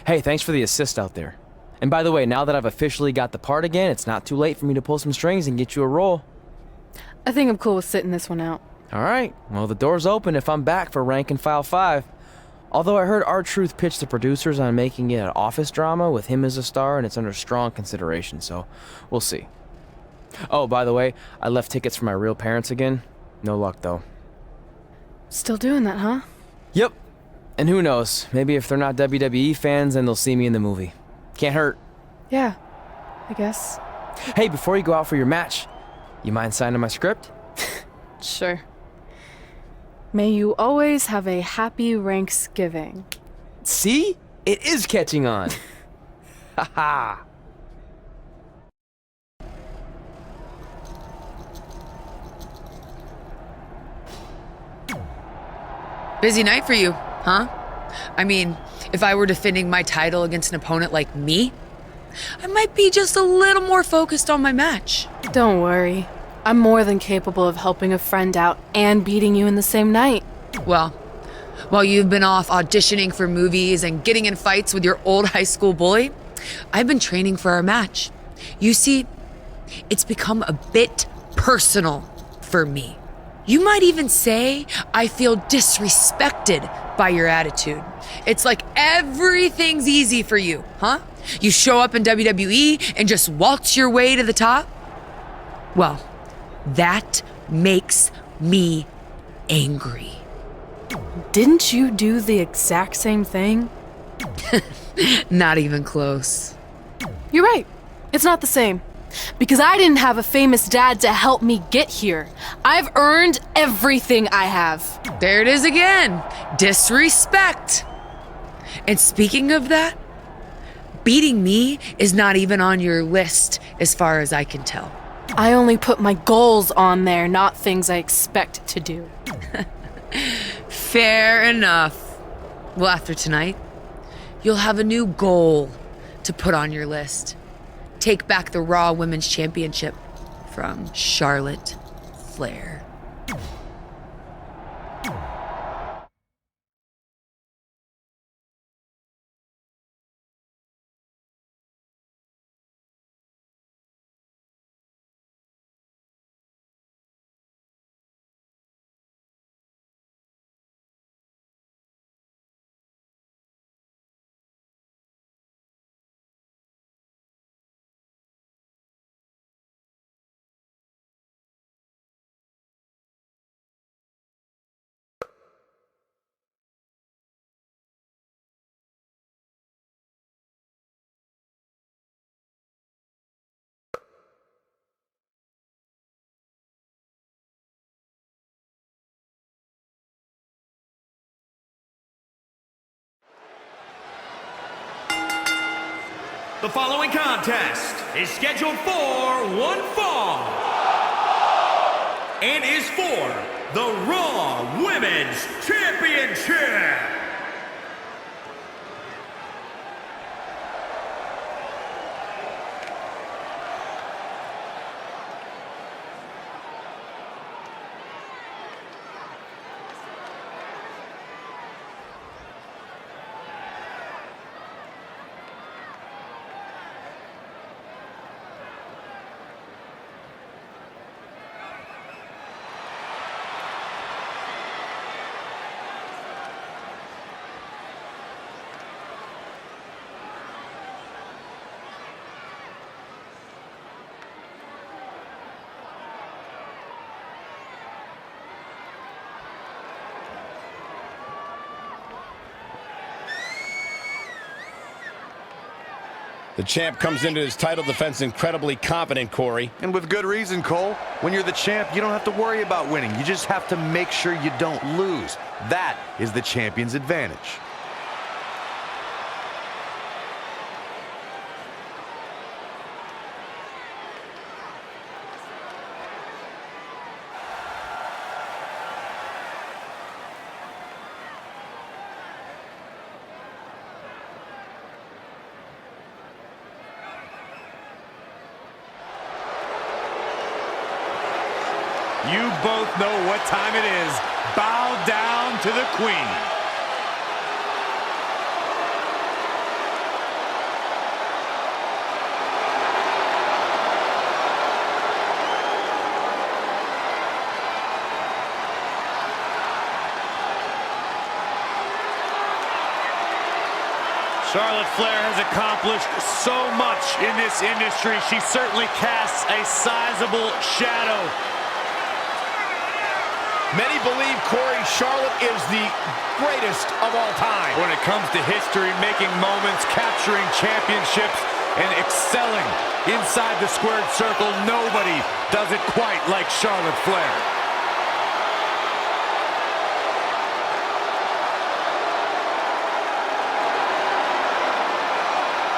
Hey, thanks for the assist out there. And by the way, now that I've officially got the part again, it's not too late for me to pull some strings and get you a role. I think I'm cool with sitting this one out. Alright, well the door's open if I'm back for Rank and File 5. Although I heard R-Truth pitch the producers on making it an office drama with him as a star, and it's under strong consideration, so we'll see. Oh, by the way, I left tickets for my real parents again. No luck, though. Still doing that, huh? Yep. And who knows, maybe if they're not WWE fans, then they'll see me in the movie. Can't hurt. Yeah, I guess. Hey, before you go out for your match, you mind signing my script? Sure. May you always have a happy Ranksgiving. See? It is catching on. Haha. Busy night for you, huh? I mean, if I were defending my title against an opponent like me, I might be just a little more focused on my match. Don't worry. I'm more than capable of helping a friend out and beating you in the same night. Well, while you've been off auditioning for movies and getting in fights with your old high school bully, I've been training for our match. You see, it's become a bit personal for me. You might even say I feel disrespected by your attitude. It's like everything's easy for you, huh? You show up in WWE and just waltz your way to the top? Well, that makes me angry. Didn't you do the exact same thing? Not even close. You're right. It's not the same. Because I didn't have a famous dad to help me get here. I've earned everything I have. There it is again. Disrespect. And speaking of that, beating me is not even on your list as far as I can tell. I only put my goals on there, not things I expect to do. Fair enough. Well, after tonight, you'll have a new goal to put on your list. Take back the Raw Women's Championship from Charlotte Flair. The following contest is scheduled for one fall and is for the Raw Women's Championship. The champ comes into his title defense incredibly confident, Corey. And with good reason, Cole. When you're the champ, you don't have to worry about winning. You just have to make sure you don't lose. That is the champion's advantage. You both know what time it is. Bow down to the queen. Charlotte Flair has accomplished so much in this industry. She certainly casts a sizable shadow. Many believe, Corey, Charlotte is the greatest of all time. When it comes to history, making moments, capturing championships, and excelling inside the squared circle, nobody does it quite like Charlotte Flair.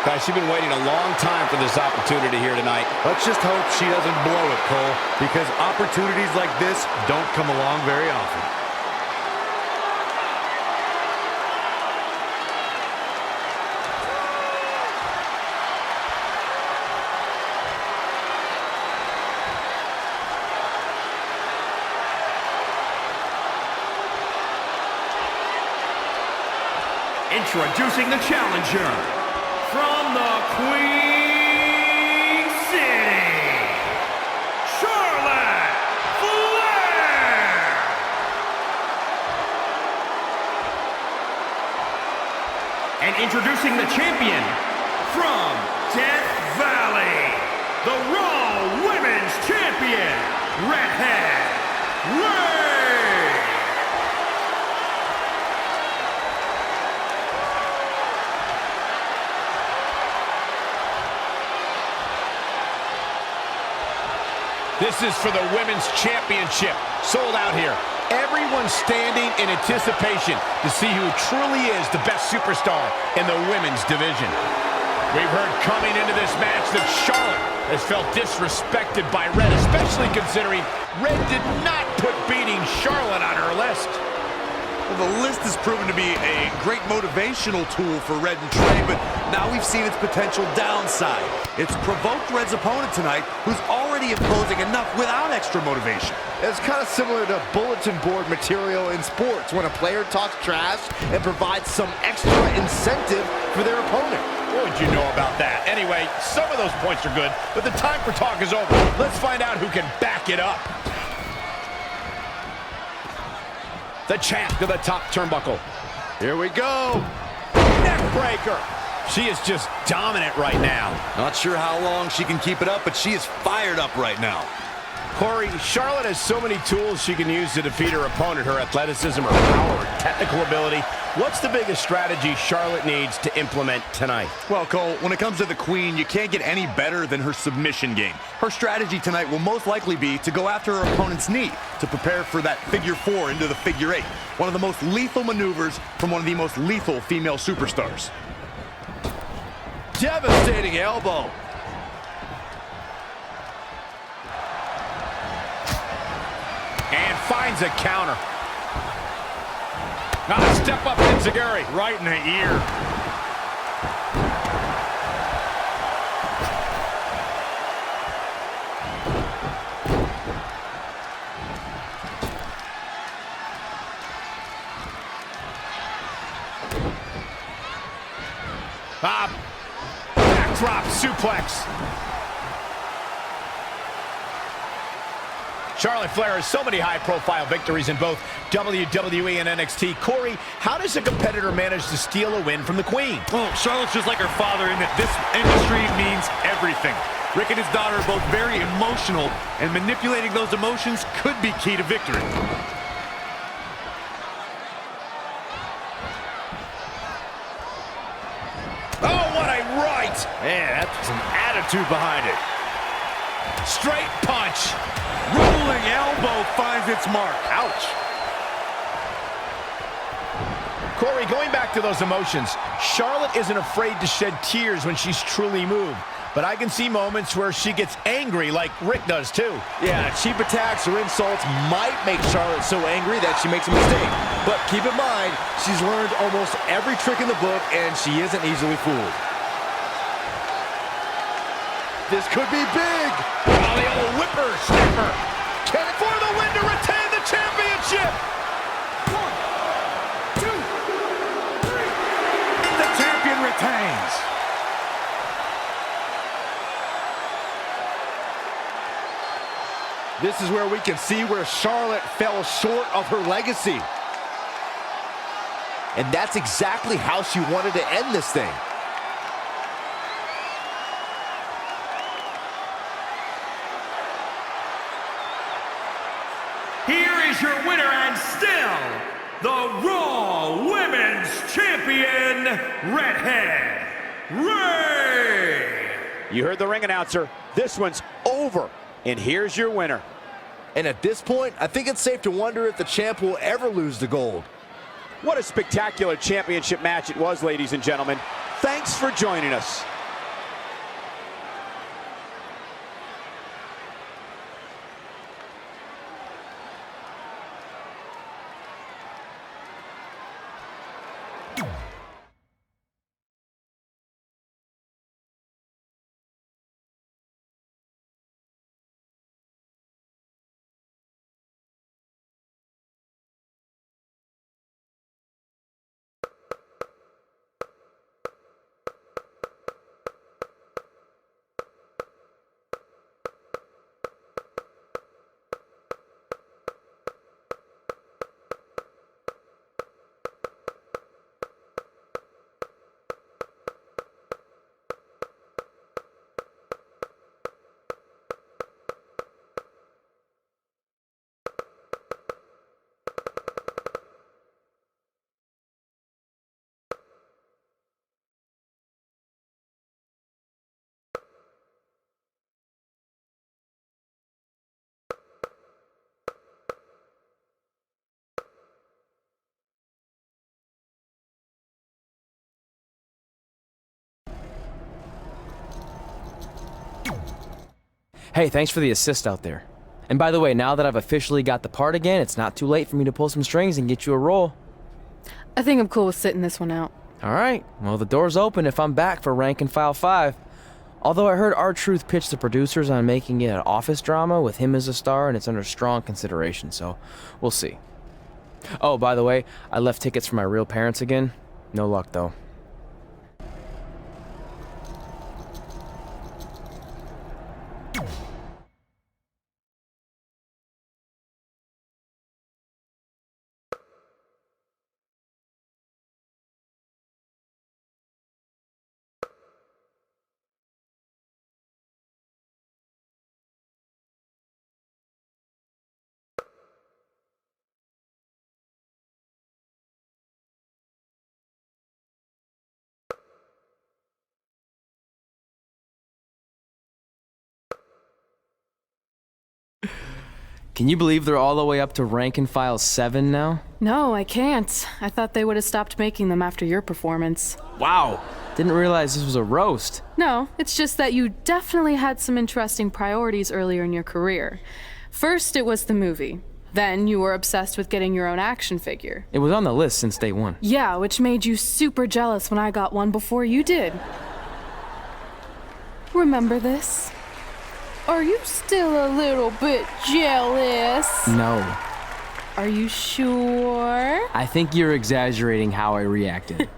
Guys, she's been waiting a long time for this opportunity here tonight. Let's just hope she doesn't blow it, Cole, because opportunities like this don't come along very often. Introducing the challenger from the Queen City, Charlotte Flair. And introducing the champion from Death Valley, the Raw Women's Champion, Redhead Ray. This is for the Women's Championship. Sold out here. Everyone's standing in anticipation to see who truly is the best superstar in the women's division. We've heard coming into this match that Charlotte has felt disrespected by Red, especially considering Red did not put beating Charlotte on her list. Well, the list has proven to be a great motivational tool for Red and Trey, but now we've seen its potential downside. It's provoked Red's opponent tonight, who's already imposing enough without extra motivation. It's kind of similar to bulletin board material in sports when a player talks trash and provides some extra incentive for their opponent. What would you know about that? Anyway, some of those points are good, but the time for talk is over. Let's find out who can back it up. The champ to the top turnbuckle. Here we go. Neck breaker. She is just dominant right now. Not sure how long she can keep it up, but she is fired up right now. Corey, Charlotte has so many tools she can use to defeat her opponent. Her athleticism, her power, her technical ability. What's the biggest strategy Charlotte needs to implement tonight? Well, Cole, when it comes to the Queen, you can't get any better than her submission game. Her strategy tonight will most likely be to go after her opponent's knee to prepare for that figure four into the figure eight. One of the most lethal maneuvers from one of the most lethal female superstars. Devastating elbow. And finds a counter. Step up Enziguri. Right in the ear. Backdrop suplex. Charlotte Flair has so many high-profile victories in both WWE and NXT. Corey, how does a competitor manage to steal a win from the Queen? Well, Charlotte's just like her father in that this industry means everything. Rick and his daughter are both very emotional, and manipulating those emotions could be key to victory. Oh, what a right! Man, that's some attitude behind it. Straight punch. Rolling elbow finds its mark. Ouch. Corey, going back to those emotions, Charlotte isn't afraid to shed tears when she's truly moved. But I can see moments where she gets angry like Rick does too. Yeah, cheap attacks or insults might make Charlotte so angry that she makes a mistake. But keep in mind, she's learned almost every trick in the book and she isn't easily fooled. This could be big. Oh, the old whipper snapper. Can it for the win to retain the championship. 1, 2, 3. The champion retains. This is where we can see where Charlotte fell short of her legacy. and that's exactly how she wanted to end this thing. Here is your winner and still the Raw Women's Champion, Redhead Ray. You heard the ring announcer. This one's over. And here's your winner. And at this point, I think it's safe to wonder if the champ will ever lose the gold. What a spectacular championship match it was, ladies and gentlemen. Thanks for joining us. Hey, thanks for the assist out there. And by the way, now that I've officially got the part again, it's not too late for me to pull some strings and get you a role. I think I'm cool with sitting this one out. Alright, well the door's open if I'm back for Rank and File 5. Although I heard R-Truth pitch the producers on making it an office drama with him as a star, and it's under strong consideration, so we'll see. Oh, by the way, I left tickets for my real parents again. No luck though. Can you believe they're all the way up to Rank and File 7 now? No, I can't. I thought they would have stopped making them after your performance. Wow! Didn't realize this was a roast. No, it's just that you definitely had some interesting priorities earlier in your career. First, it was the movie. Then you were obsessed with getting your own action figure. It was on the list since day one. Yeah, which made you super jealous when I got one before you did. Remember this? Are you still a little bit jealous? No. Are you sure? I think you're exaggerating how I reacted.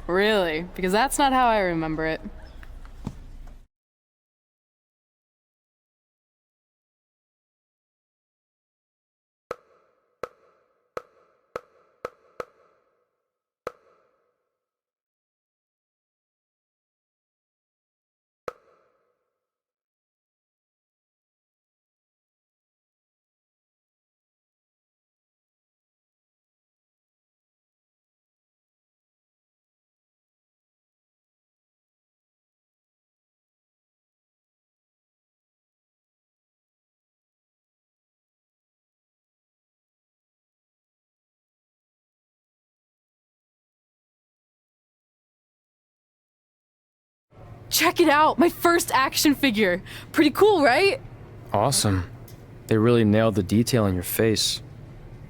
Really? Because that's not how I remember it. Check it out! My first action figure! Pretty cool, right? Awesome. They really nailed the detail in your face.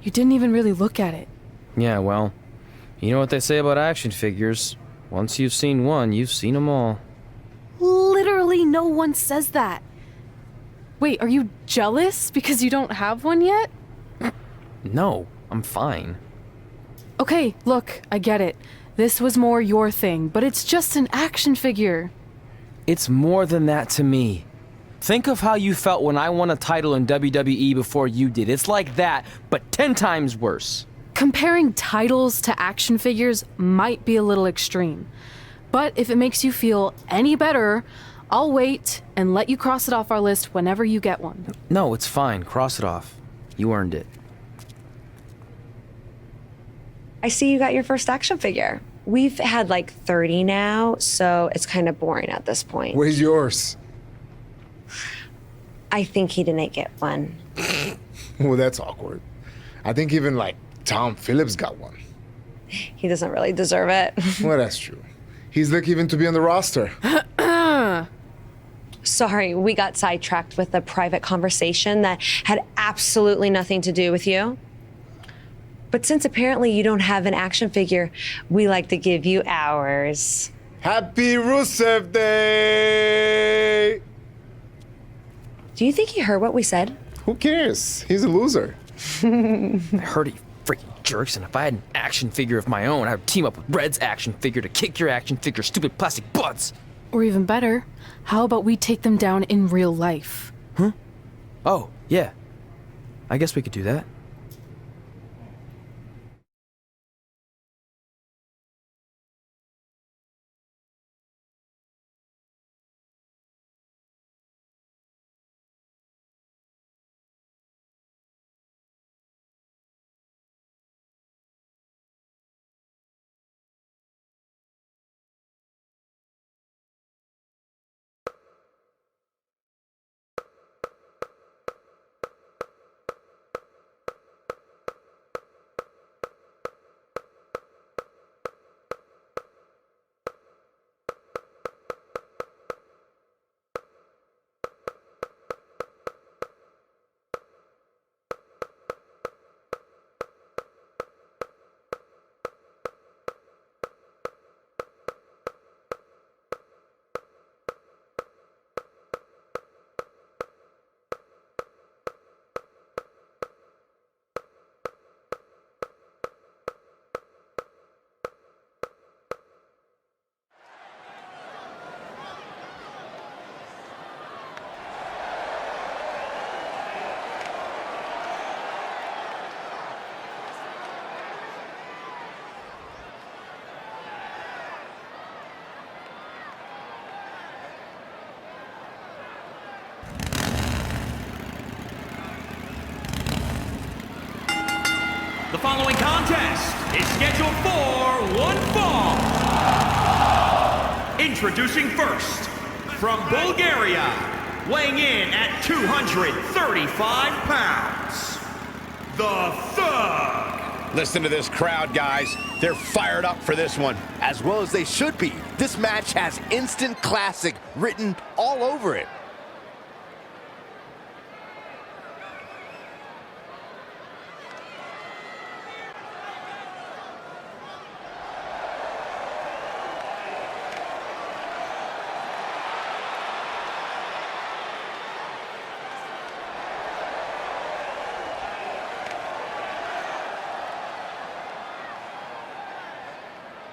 You didn't even really look at it. Yeah, well, you know what they say about action figures. Once you've seen one, you've seen them all. Literally no one says that. Wait, are you jealous because you don't have one yet? No, I'm fine. Okay, look, I get it. This was more your thing, but it's just an action figure. It's more than that to me. Think of how you felt when I won a title in WWE before you did. It's like that, but 10 times worse. Comparing titles to action figures might be a little extreme. But if it makes you feel any better, I'll wait and let you cross it off our list whenever you get one. No, it's fine. Cross it off. You earned it. I see you got your first action figure. We've had like 30 now, so it's kind of boring at this point. Where's yours? I think he didn't get one. Well, that's awkward. I think even like Tom Phillips got one. He doesn't really deserve it. Well, that's true. He's lucky even to be on the roster. Sorry, we got sidetracked with a private conversation that had absolutely nothing to do with you. But since apparently you don't have an action figure, we like to give you ours. Happy Rusev Day! Do you think he heard what we said? Who cares? He's a loser. I heard he freaking jerks, and if I had an action figure of my own, I would team up with Red's action figure to kick your action figure stupid plastic butts. Or even better, how about we take them down in real life? Huh? Oh, yeah. I guess we could do that. The following contest is scheduled for one fall. Introducing first, from Bulgaria, weighing in at 235 pounds, the Thug. Listen to this crowd, guys. They're fired up for this one. As well as they should be. This match has instant classic written all over it.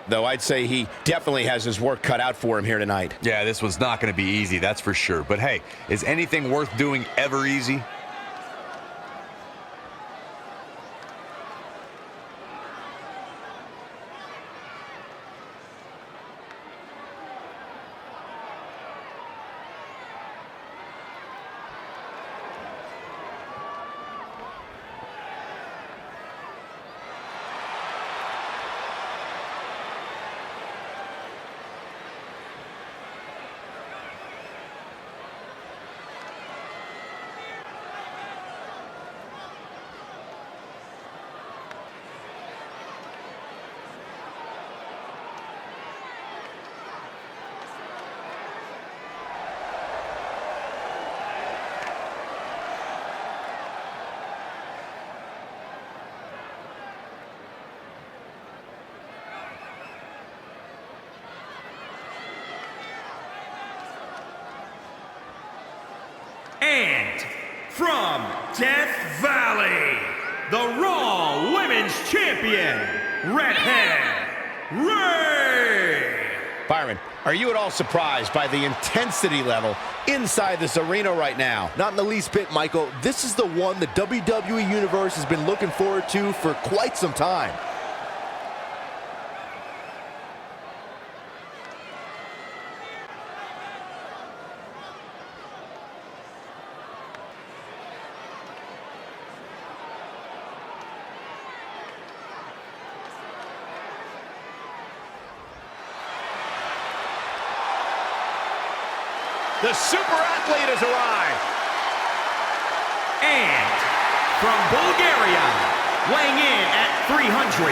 Though I'd say he definitely has his work cut out for him here tonight. Yeah, this was not going to be easy, that's for sure. But hey, is anything worth doing ever easy? And from Death Valley, the Raw Women's Champion, Redhead Ray. Byron, are you at all surprised by the intensity level inside this arena right now. Not in the least bit, Michael. This is the one the WWE Universe has been looking forward to for quite some time. The super athlete has arrived. And from Bulgaria, weighing in at 304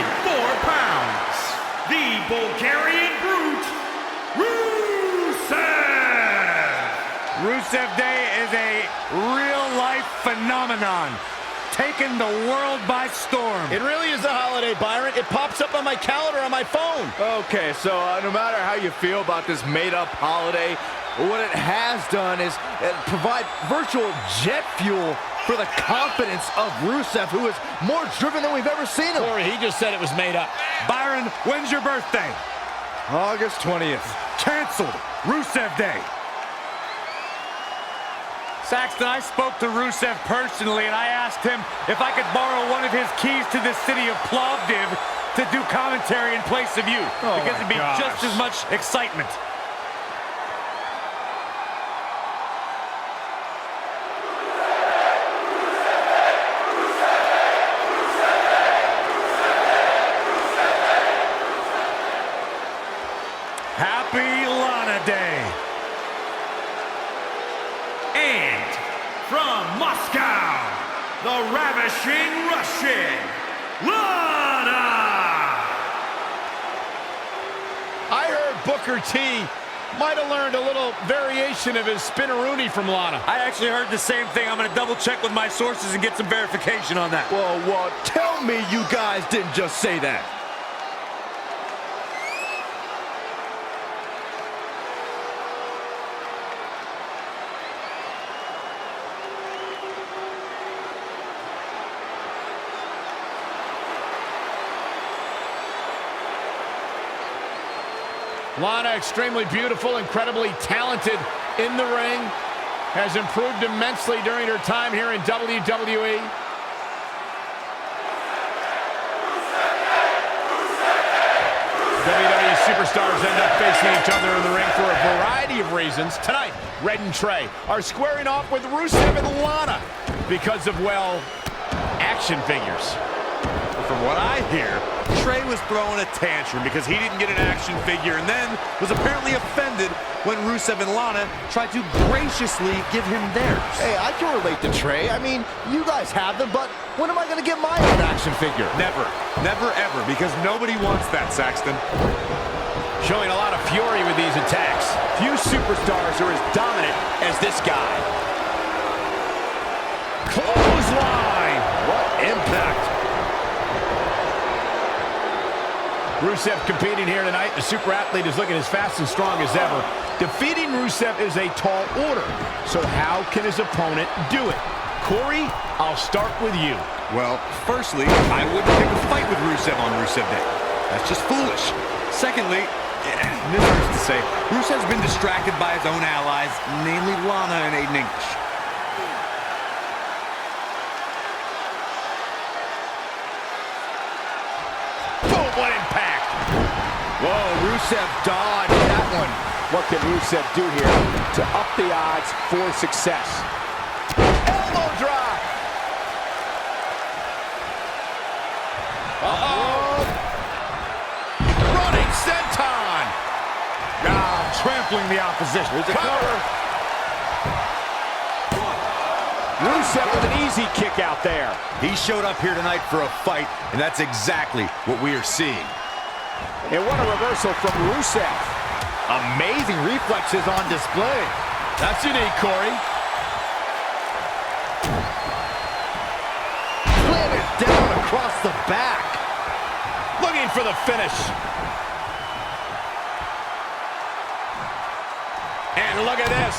pounds, the Bulgarian Brute, Rusev! Rusev Day is a real-life phenomenon, taking the world by storm. It really is a holiday, Byron. It pops up on my calendar on my phone. Okay, so no matter how you feel about this made-up holiday, what it has done is provide virtual jet fuel for the confidence of Rusev, who is more driven than we've ever seen him. Corey, he just said it was made up. Byron, when's your birthday? August 20th. Canceled. Rusev Day. Saxton, I spoke to Rusev personally, and I asked him if I could borrow one of his keys to the city of Plovdiv to do commentary in place of you, because it'd be just as much excitement. Happy Lana Day. And from Moscow, the ravishing Russian, Lana! I heard Booker T might have learned a little variation of his spinneroonie from Lana. I actually heard the same thing. I'm going to double check with my sources and get some verification on that. Well, tell me you guys didn't just say that. Lana, extremely beautiful, incredibly talented in the ring, has improved immensely during her time here in WWE. WWE superstars end up facing each other in the ring for a variety of reasons. Tonight, Red and Trey are squaring off with Rusev and Lana because of, well, action figures. From what I hear, Trey was throwing a tantrum because he didn't get an action figure and then was apparently offended when Rusev and Lana tried to graciously give him theirs. Hey, I can relate to Trey. I mean, you guys have them, but when am I going to get my own action figure? Never. Never, ever, because nobody wants that, Saxton. Showing a lot of fury with these attacks. Few superstars are as dominant as this guy. Clothesline! What impact. Rusev competing here tonight. The super athlete is looking as fast and strong as ever. Defeating Rusev is a tall order. So how can his opponent do it? Corey, I'll start with you. Well, firstly, I wouldn't pick a fight with Rusev on Rusev Day. That's just foolish. Secondly, this hurts to say, Rusev's been distracted by his own allies, namely Lana and Aiden English. Boom, what impact! Whoa, Rusev dodged that one. What can Rusev do here to up the odds for success? Elbow drop! Uh-oh! Running senton! Trampling the opposition. Here's a cover. Rusev with an easy kick out there. He showed up here tonight for a fight, and that's exactly what we are seeing. And what a reversal from Rusev. Amazing reflexes on display. That's unique, Corey. Slam it down across the back. Looking for the finish. And look at this.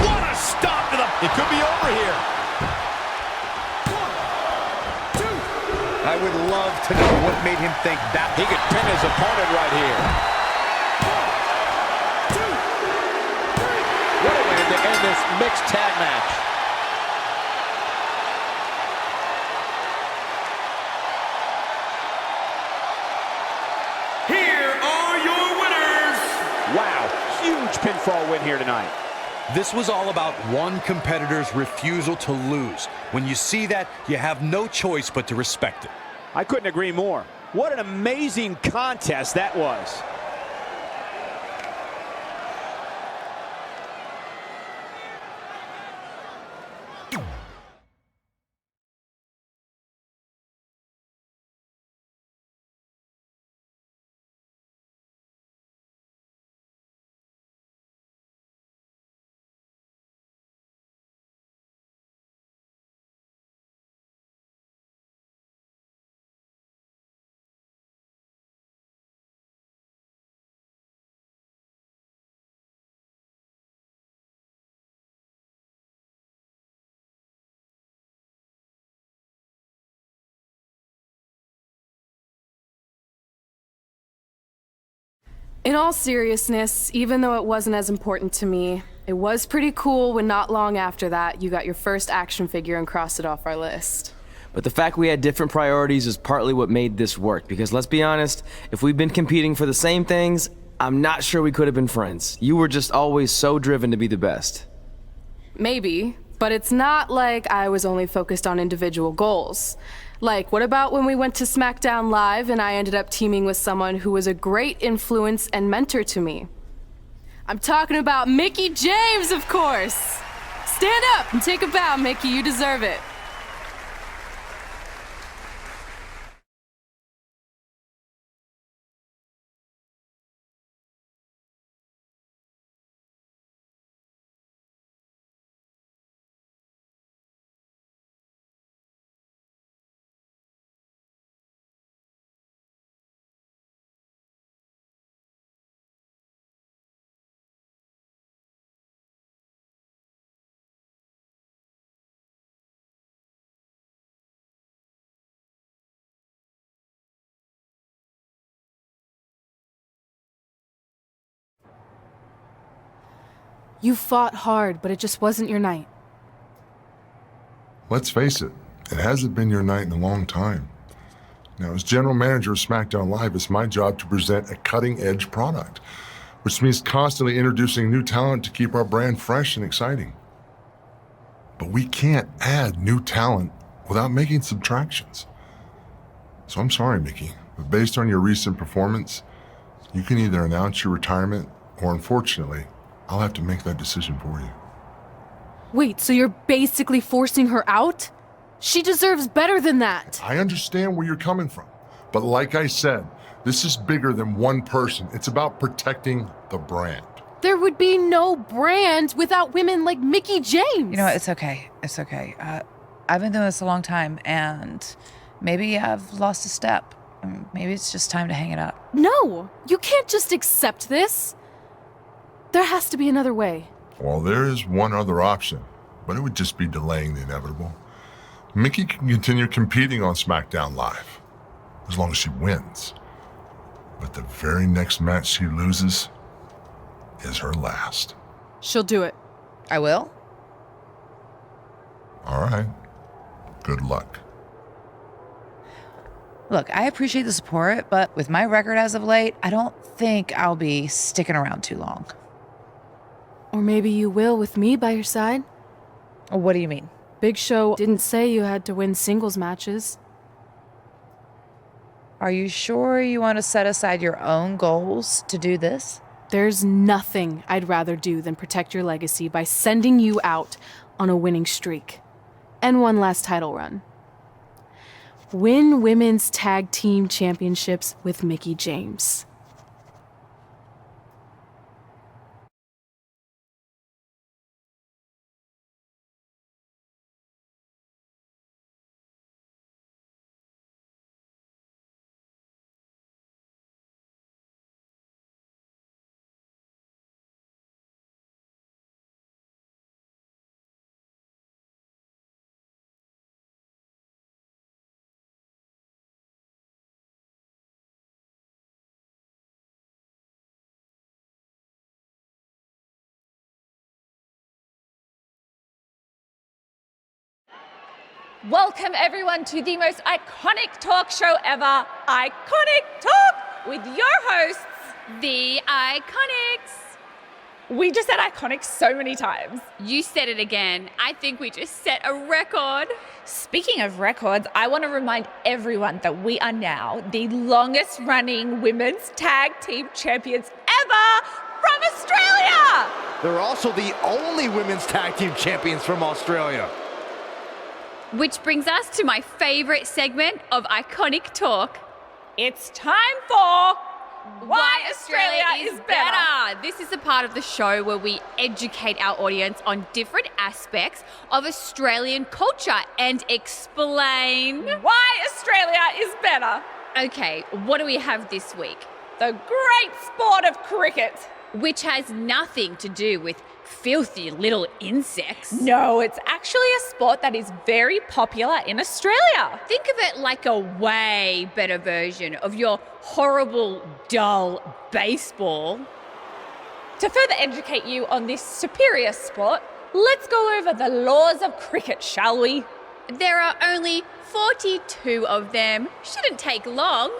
What a stop to the... It could be over here. I would love to know what made him think that he could pin his opponent right here. in this mixed tag match. Here are your winners. Wow, huge pinfall win here tonight. This was all about one competitor's refusal to lose. When you see that, you have no choice but to respect it. I couldn't agree more. What an amazing contest that was. In all seriousness, even though it wasn't as important to me, it was pretty cool when not long after that, you got your first action figure and crossed it off our list. But the fact we had different priorities is partly what made this work, because let's be honest, if we'd been competing for the same things, I'm not sure we could have been friends. You were just always so driven to be the best. Maybe, but it's not like I was only focused on individual goals. Like, what about when we went to SmackDown Live and I ended up teaming with someone who was a great influence and mentor to me? I'm talking about Mickie James, of course! Stand up and take a bow, Mickie, you deserve it. You fought hard, but it just wasn't your night. Let's face it hasn't been your night in a long time. Now, as general manager of SmackDown Live, it's my job to present a cutting-edge product, which means constantly introducing new talent to keep our brand fresh and exciting. But we can't add new talent without making subtractions. So I'm sorry, Mickie, but based on your recent performance, you can either announce your retirement or, unfortunately, I'll have to make that decision for you. Wait, so you're basically forcing her out? She deserves better than that. I understand where you're coming from, but like I said, this is bigger than one person. It's about protecting the brand. There would be no brand without women like Mickie James. You know what? It's okay. It's okay. I've been doing this a long time, and maybe I've lost a step. Maybe it's just time to hang it up. No, you can't just accept this. There has to be another way. Well, there is one other option, but it would just be delaying the inevitable. Mickie can continue competing on SmackDown Live, as long as she wins. But the very next match she loses is her last. She'll do it. I will? All right. Good luck. Look, I appreciate the support, but with my record as of late, I don't think I'll be sticking around too long. Or maybe you will with me by your side. What do you mean? Big Show didn't say you had to win singles matches. Are you sure you want to set aside your own goals to do this? There's nothing I'd rather do than protect your legacy by sending you out on a winning streak. And one last title run. Win women's tag team championships with Mickie James. Welcome everyone to the most iconic talk show ever, Iconic Talk, with your hosts, The Iconics. We just said iconic so many times. You said it again. I think we just set a record. Speaking of records, I want to remind everyone that we are now the longest running women's tag team champions ever from Australia. They're also the only women's tag team champions from Australia. Which brings us to my favorite segment of Iconic Talk. It's time for Why Australia is Better. This is a part of the show where we educate our audience on different aspects of Australian culture and explain why Australia is better. Okay, what do we have this week? The great sport of cricket. Which has nothing to do with filthy little insects. No, it's actually a sport that is very popular in Australia. Think of it like a way better version of your horrible, dull baseball. To further educate you on this superior sport, let's go over the laws of cricket, shall we? There are only 42 of them. Shouldn't take long.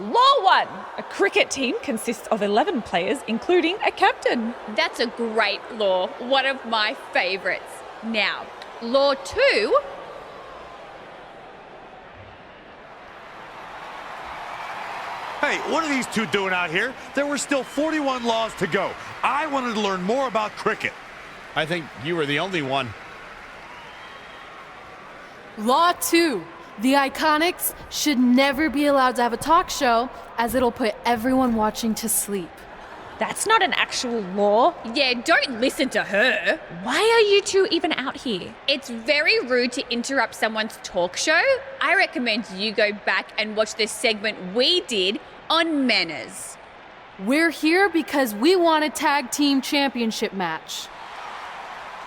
Law 1. A cricket team consists of 11 players, including a captain. That's a great law. One of my favourites. Now, Law 2. Hey, what are these two doing out here? There were still 41 laws to go. I wanted to learn more about cricket. I think you were the only one. Law 2. The Iconics should never be allowed to have a talk show, as it'll put everyone watching to sleep. That's not an actual law. Yeah, don't listen to her. Why are you two even out here? It's very rude to interrupt someone's talk show. I recommend you go back and watch the segment we did on manners. We're here because we want a tag team championship match.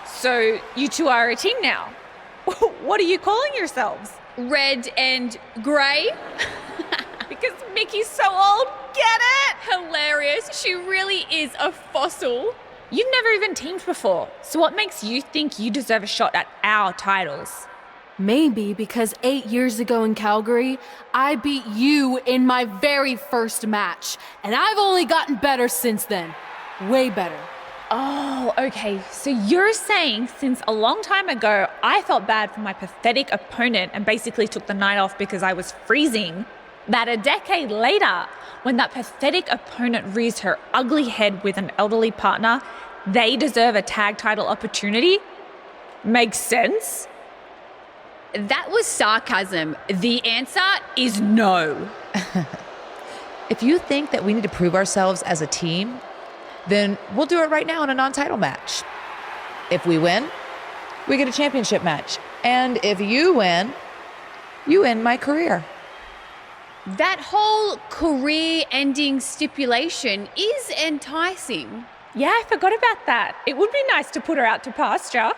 So you two are a team now. What are you calling yourselves? Red and grey? Because Mickey's so old, get it? Hilarious, she really is a fossil. You've never even teamed before, so what makes you think you deserve a shot at our titles? Maybe because 8 years ago in Calgary, I beat you in my very first match, and I've only gotten better since then. Way better. Oh, okay. So you're saying since a long time ago, I felt bad for my pathetic opponent and basically took the night off because I was freezing, that a decade later, when that pathetic opponent rears her ugly head with an elderly partner, they deserve a tag title opportunity? Makes sense? That was sarcasm. The answer is no. If you think that we need to prove ourselves as a team, then we'll do it right now in a non-title match. If we win, we get a championship match. And if you win, you end my career. That whole career-ending stipulation is enticing. Yeah, I forgot about that. It would be nice to put her out to pasture.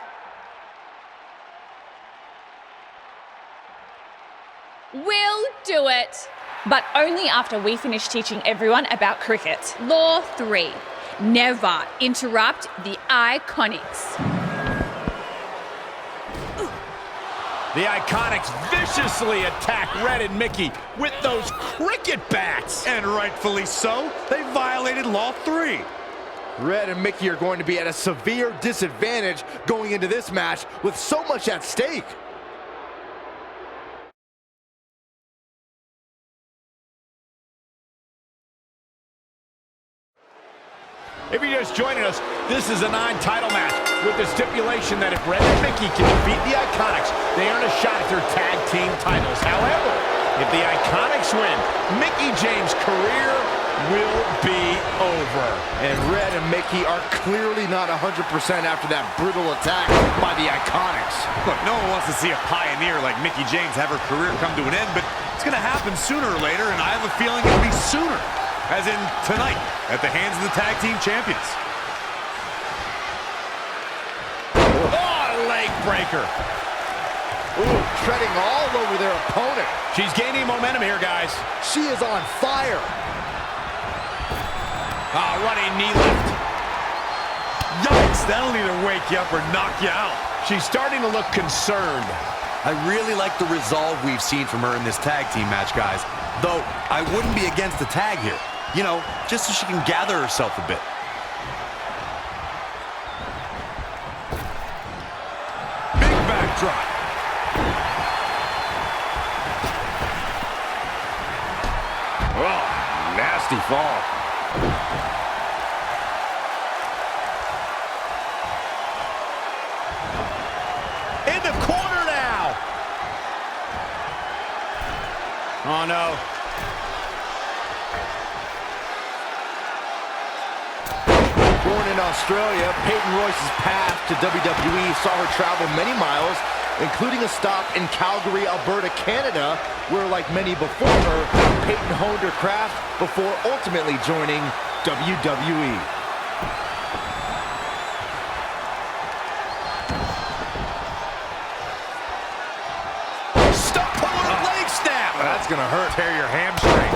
We'll do it. But only after we finish teaching everyone about cricket. Law 3. Never interrupt the Iconics. The Iconics viciously attack Red and Mickey with those cricket bats. And rightfully so, they violated Law 3. Red and Mickey are going to be at a severe disadvantage going into this match with so much at stake. If you're just joining us, this is a non-title match with the stipulation that if Red and Mickey can defeat the Iconics, they earn a shot at their tag team titles. However, if the Iconics win, Mickey James' career will be over. And Red and Mickey are clearly not 100% after that brutal attack by the Iconics. Look, no one wants to see a pioneer like Mickey James have her career come to an end, but it's going to happen sooner or later, and I have a feeling it'll be sooner. As in tonight, at the hands of the tag team champions. Oh, leg breaker. Ooh, treading all over their opponent. She's gaining momentum here, guys. She is on fire. Running knee lift. Yikes, that'll either wake you up or knock you out. She's starting to look concerned. I really like the resolve we've seen from her in this tag team match, guys. Though, I wouldn't be against the tag here. You know, just so she can gather herself a bit. Big backdrop. Oh, nasty fall. In the corner now. Oh, no. Born in Australia, Peyton Royce's path to WWE saw her travel many miles, including a stop in Calgary, Alberta, Canada, where, like many before her, Peyton honed her craft before ultimately joining WWE. Stop pulling a leg snap! That's gonna hurt. Tear your hamstring.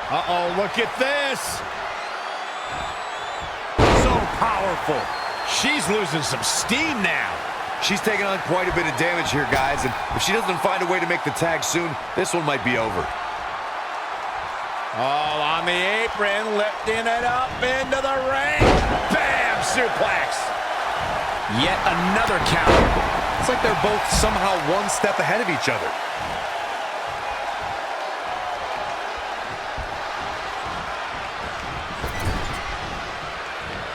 Uh-oh, look at this. So powerful. She's losing some steam now. She's taking on quite a bit of damage here, guys, and if she doesn't find a way to make the tag soon, this one might be over. All on the apron, lifting it up into the ring. Bam! Suplex. Yet another counter. It's like they're both somehow one step ahead of each other.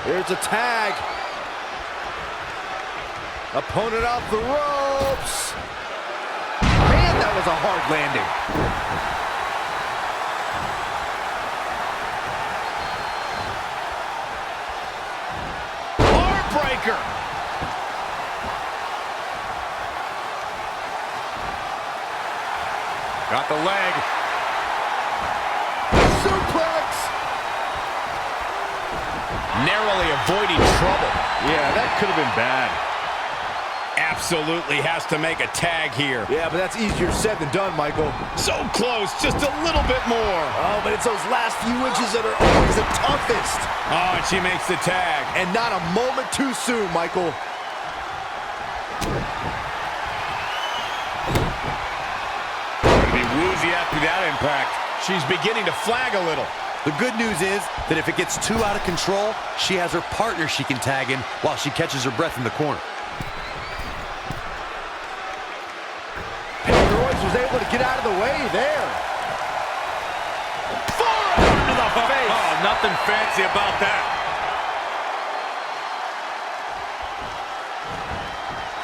Here's a tag. Opponent off the ropes. Man, that was a hard landing. Heartbreaker. Got the leg. Suplex. Narrowly avoiding trouble. Yeah, that could have been bad. Absolutely has to make a tag here. Yeah, but that's easier said than done, Michael. So close, just a little bit more. Oh, but it's those last few inches that are always the toughest. Oh, and she makes the tag. And not a moment too soon, Michael. Gonna be woozy after that impact. She's beginning to flag a little. The good news is that if it gets too out of control, she has her partner she can tag in while she catches her breath in the corner. Peyton Royce was able to get out of the way there. Forearm to the face. Oh, nothing fancy about that.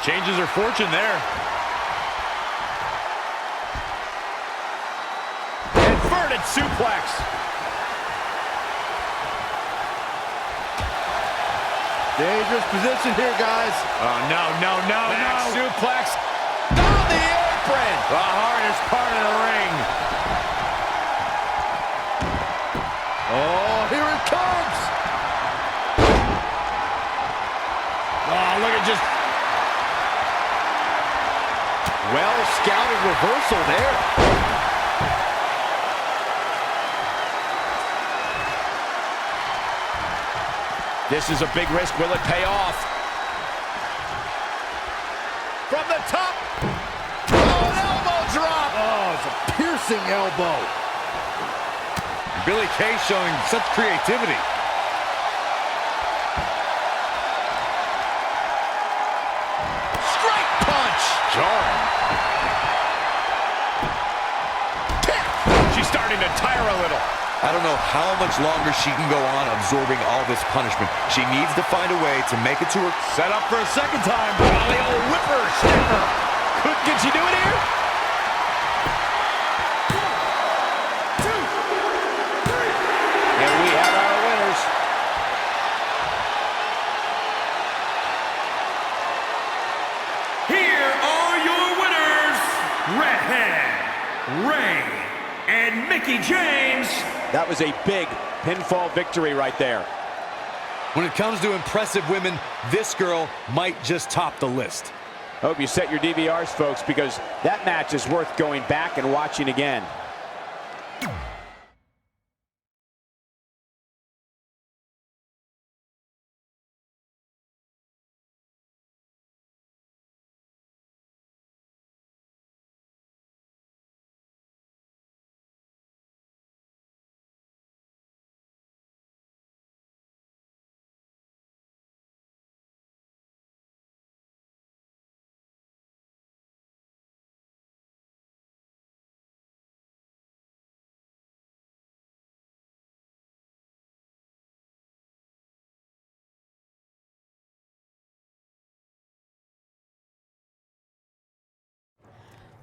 Changes her fortune there. Inverted suplex. Dangerous position here, guys. Oh, no. Back suplex. Down the apron. The hardest part of the ring. Oh, here it comes. Oh, look at just... Well-scouted reversal there. This is a big risk. Will it pay off? From the top. Oh, an elbow drop. Oh, it's a piercing elbow. Billy Kay showing such creativity. Straight punch. Jarring. She's starting to tire a little. I don't know how much longer she can go on absorbing all this punishment. She needs to find a way to make it to her. Set up for a second time. Oh, the old whipper snapper. Can she do it here? 1, 2, 3. And we have our winners. Here are your winners, Redhead, Ray, and Mickie James. That was a big pinfall victory right there. When it comes to impressive women, this girl might just top the list. Hope you set your DVRs, folks, because that match is worth going back and watching again.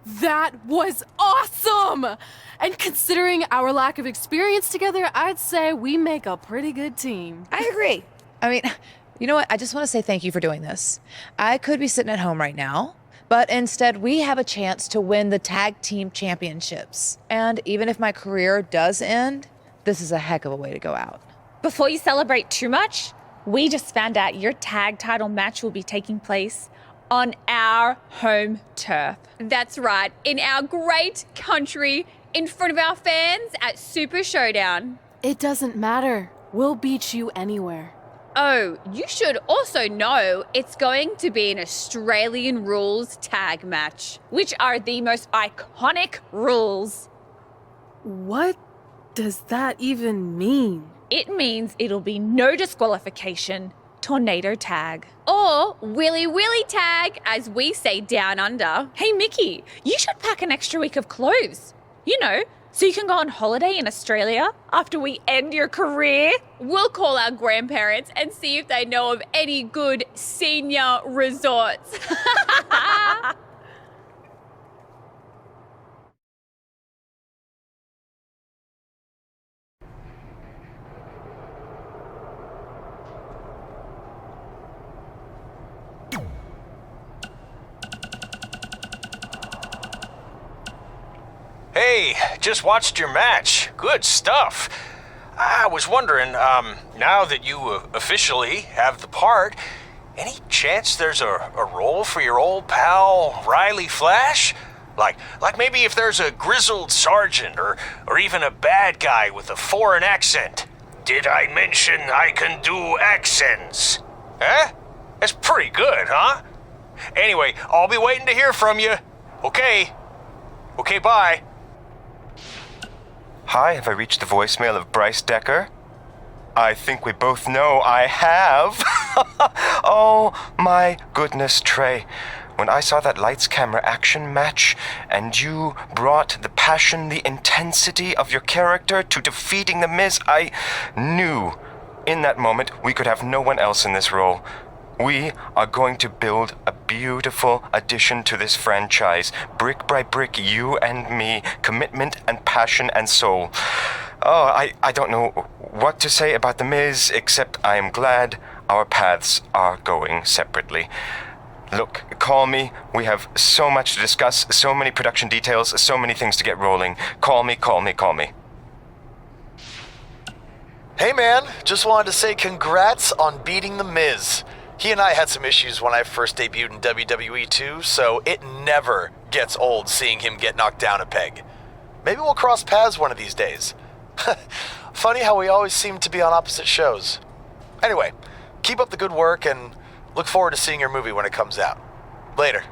That was awesome! And considering our lack of experience together, I'd say we make a pretty good team. I agree. I mean, you know what? I just want to say thank you for doing this. I could be sitting at home right now, but instead we have a chance to win the tag team championships. And even if my career does end, this is a heck of a way to go out. Before you celebrate too much, we just found out your tag title match will be taking place on our home turf. That's right, in our great country, in front of our fans at Super Showdown. It doesn't matter. We'll beat you anywhere. Oh, you should also know it's going to be an Australian rules tag match, which are the most iconic rules. What does that even mean? It means it'll be no disqualification, tornado tag. Or willy willy tag, as we say down under. Hey Mickey, you should pack an extra week of clothes. You know, so you can go on holiday in Australia after we end your career. We'll call our grandparents and see if they know of any good senior resorts. Hey, just watched your match. Good stuff. I was wondering, now that you officially have the part, any chance there's a role for your old pal, Riley Flash? Like maybe if there's a grizzled sergeant or even a bad guy with a foreign accent. Did I mention I can do accents? Huh? That's pretty good, huh? Anyway, I'll be waiting to hear from you. Okay, bye. Hi, have I reached the voicemail of Bryce Decker? I think we both know I have. Oh, my goodness, Trey. When I saw that lights, camera, action match, and you brought the passion, the intensity of your character to defeating The Miz, I knew in that moment we could have no one else in this role. We are going to build a beautiful addition to this franchise. Brick by brick, you and me. Commitment and passion and soul. Oh, I don't know what to say about The Miz, except I am glad our paths are going separately. Look, call me. We have so much to discuss, so many production details, so many things to get rolling. Call me. Hey man, just wanted to say congrats on beating The Miz. He and I had some issues when I first debuted in WWE too, so it never gets old seeing him get knocked down a peg. Maybe we'll cross paths one of these days. Funny how we always seem to be on opposite shows. Anyway, keep up the good work and look forward to seeing your movie when it comes out. Later.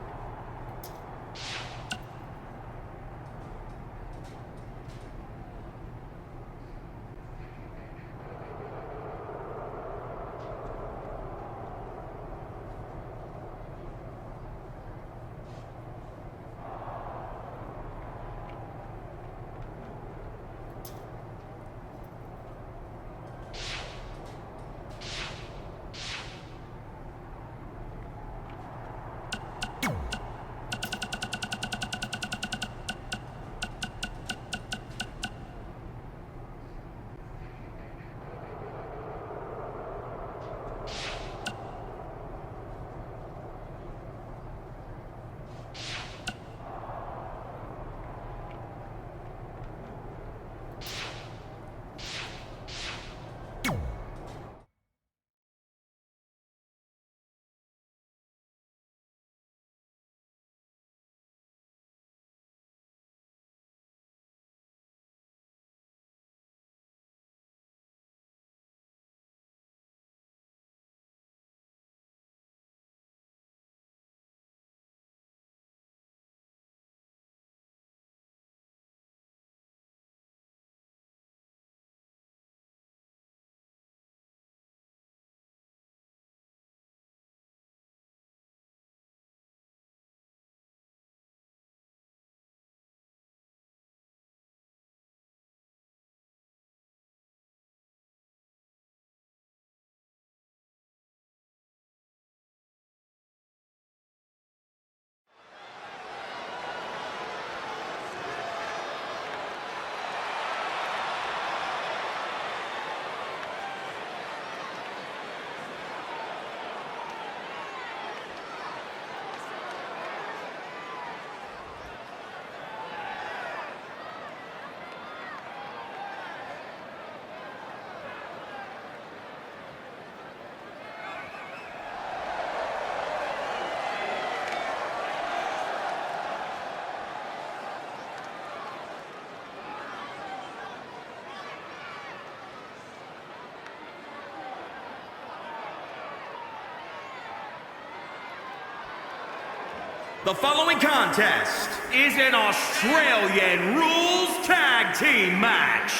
The following contest is an Australian Rules Tag Team match.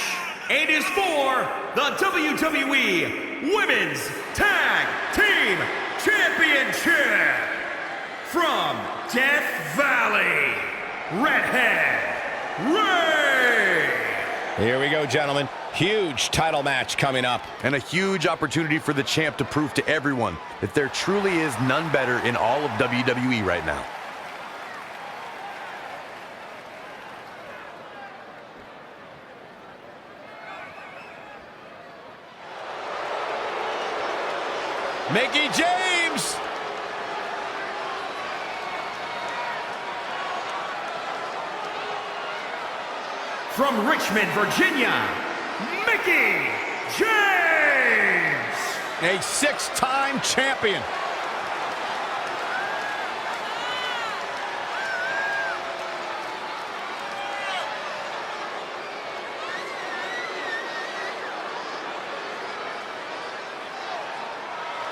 It is for the WWE Women's Tag Team Championship. From Death Valley, Redhead Ray. Here we go, gentlemen. Huge title match coming up. And a huge opportunity for the champ to prove to everyone that there truly is none better in all of WWE right now. Mickie James! From Richmond, Virginia, Mickie James! A 6-time champion.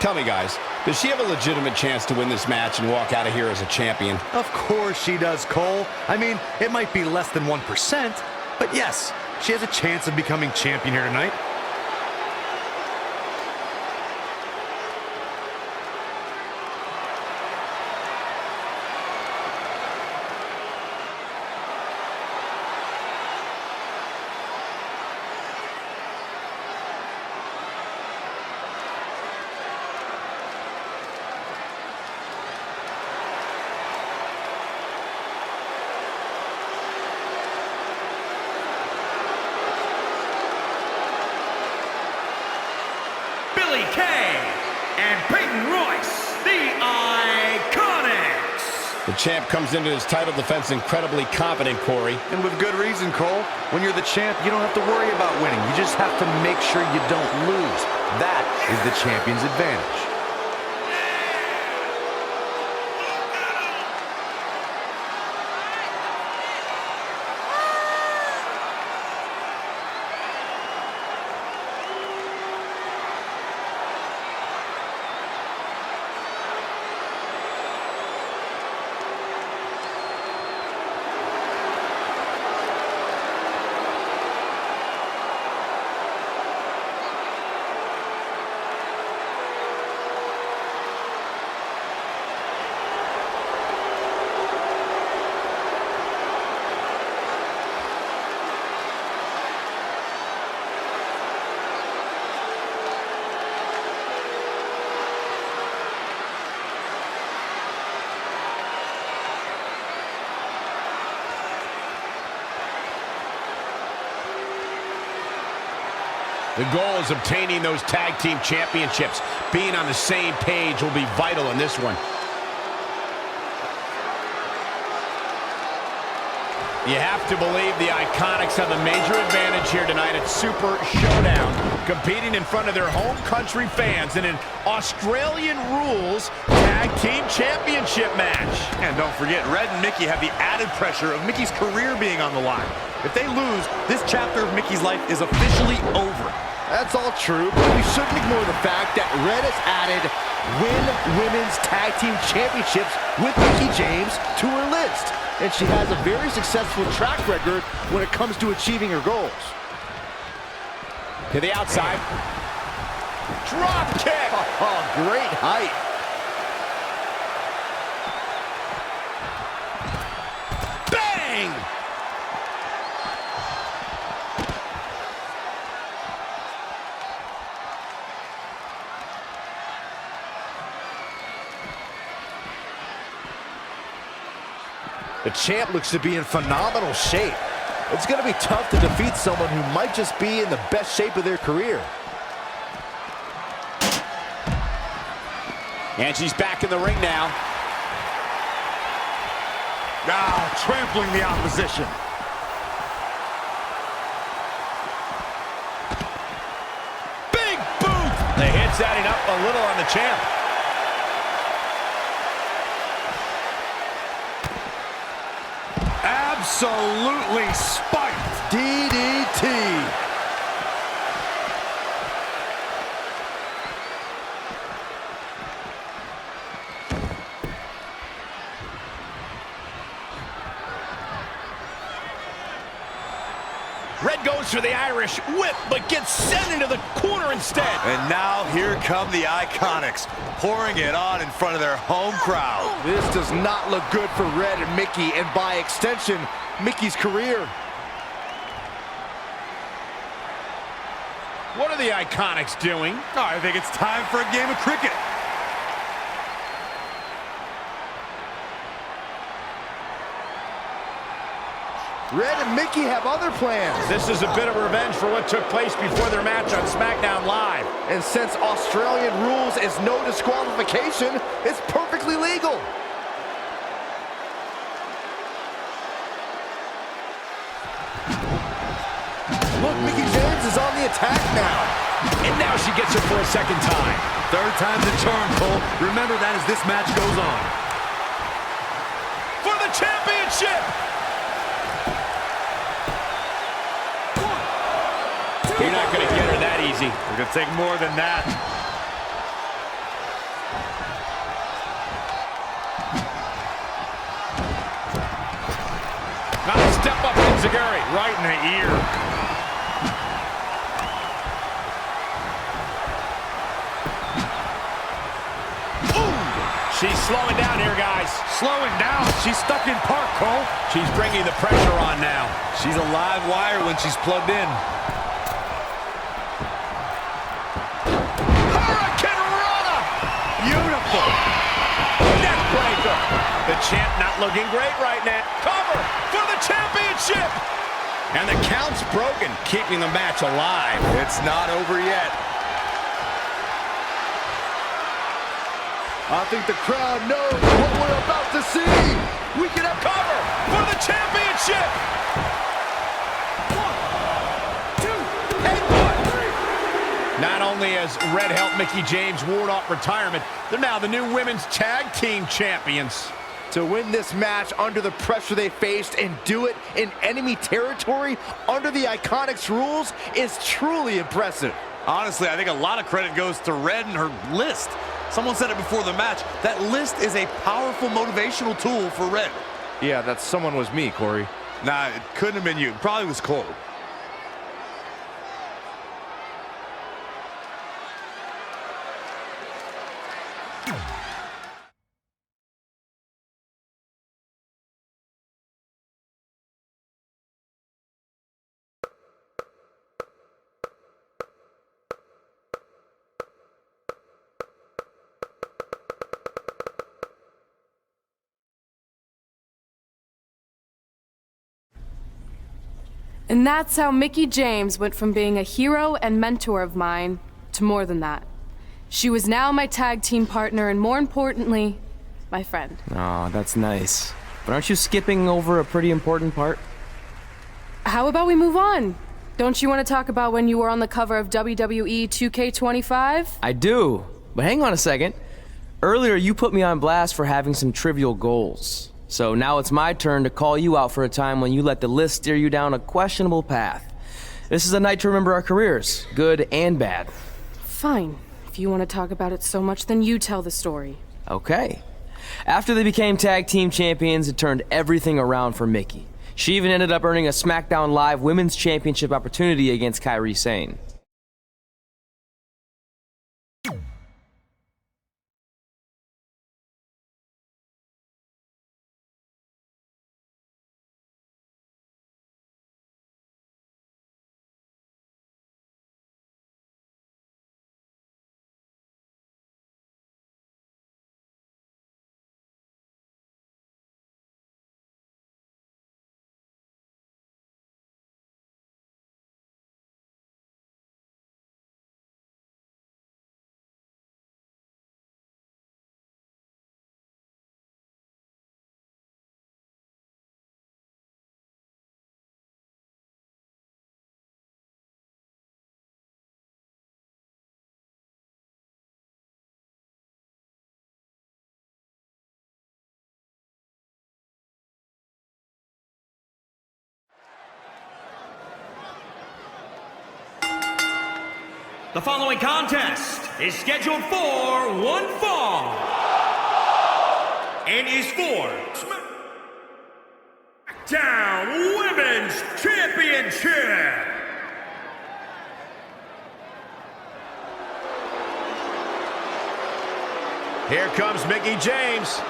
Tell me, guys, does she have a legitimate chance to win this match and walk out of here as a champion? Of course she does, Cole. I mean, it might be less than 1%, but yes, she has a chance of becoming champion here tonight. And Peyton Royce, the Iconics. The champ comes into his title defense incredibly confident, Corey. And with good reason, Cole. When you're the champ, you don't have to worry about winning. You just have to make sure you don't lose. That is the champion's advantage. The goal is obtaining those tag team championships. Being on the same page will be vital in this one. You have to believe the Iconics have a major advantage here tonight at Super Showdown, competing in front of their home country fans in an Australian Rules Tag Team Championship match. And don't forget, Red and Mickie have the added pressure of Mickie's career being on the line. If they lose, this chapter of Mickie's life is officially over. That's all true, but we shouldn't ignore the fact that Red has added Women's Tag Team Championships with Mickie James to her list. And she has a very successful track record when it comes to achieving her goals. To the outside. Drop kick! Oh, great height. Bang! The champ looks to be in phenomenal shape. It's going to be tough to defeat someone who might just be in the best shape of their career. And she's back in the ring now. Now trampling the opposition. Big boot! The hit's adding up a little on the champ. Absolutely spiked. DDT. Red goes for the Irish whip, but gets sent into the corner instead. And now here come the Iconics, pouring it on in front of their home crowd. This does not look good for Red and Mickey, and by extension, Mickey's career. What are the Iconics doing? Oh, I think it's time for a game of cricket. Red and Mickey have other plans. This is a bit of revenge for what took place before their match on SmackDown Live. And since Australian rules is no disqualification, it's perfectly legal. Look, Mickey James is on the attack now. And now she gets her for a second time. Third time's a charm, Cole. Remember that as this match goes on. For the championship! You're not going to get her that easy. It's going to take more than that. Now a step up from Zaguri. Right in the ear. She's slowing down here, guys. Slowing down. She's stuck in park, Cole. She's bringing the pressure on now. She's a live wire when she's plugged in. Hurricanrana! Beautiful. Neckbreaker. The champ not looking great right now. Cover for the championship. And the count's broken, keeping the match alive. It's not over yet. I think the crowd knows what we're about to see. We can have cover for the championship. 1, 2, and 1. Not only has Red helped Mickey James ward off retirement, they're now the new women's tag team champions. To win this match under the pressure they faced and do it in enemy territory under the Iconics rules is truly impressive. Honestly, I think a lot of credit goes to Red and her list. Someone said it before the match. That list is a powerful motivational tool for Red. Yeah, that someone was me, Corey. Nah, it couldn't have been you. It probably was Cole. And that's how Mickey James went from being a hero and mentor of mine to more than that. She was now my tag team partner and, more importantly, my friend. Oh, that's nice. But aren't you skipping over a pretty important part? How about we move on? Don't you want to talk about when you were on the cover of WWE 2K25? I do. But hang on a second. Earlier, you put me on blast for having some trivial goals. So now it's my turn to call you out for a time when you let the list steer you down a questionable path. This is a night to remember our careers, good and bad. Fine. If you want to talk about it so much, then you tell the story. Okay. After they became tag team champions, it turned everything around for Mickey. She even ended up earning a SmackDown Live Women's Championship opportunity against Kairi Sane. The following contest is scheduled for one fall and is for SmackDown Women's Women's Championship. Here comes Mickie James.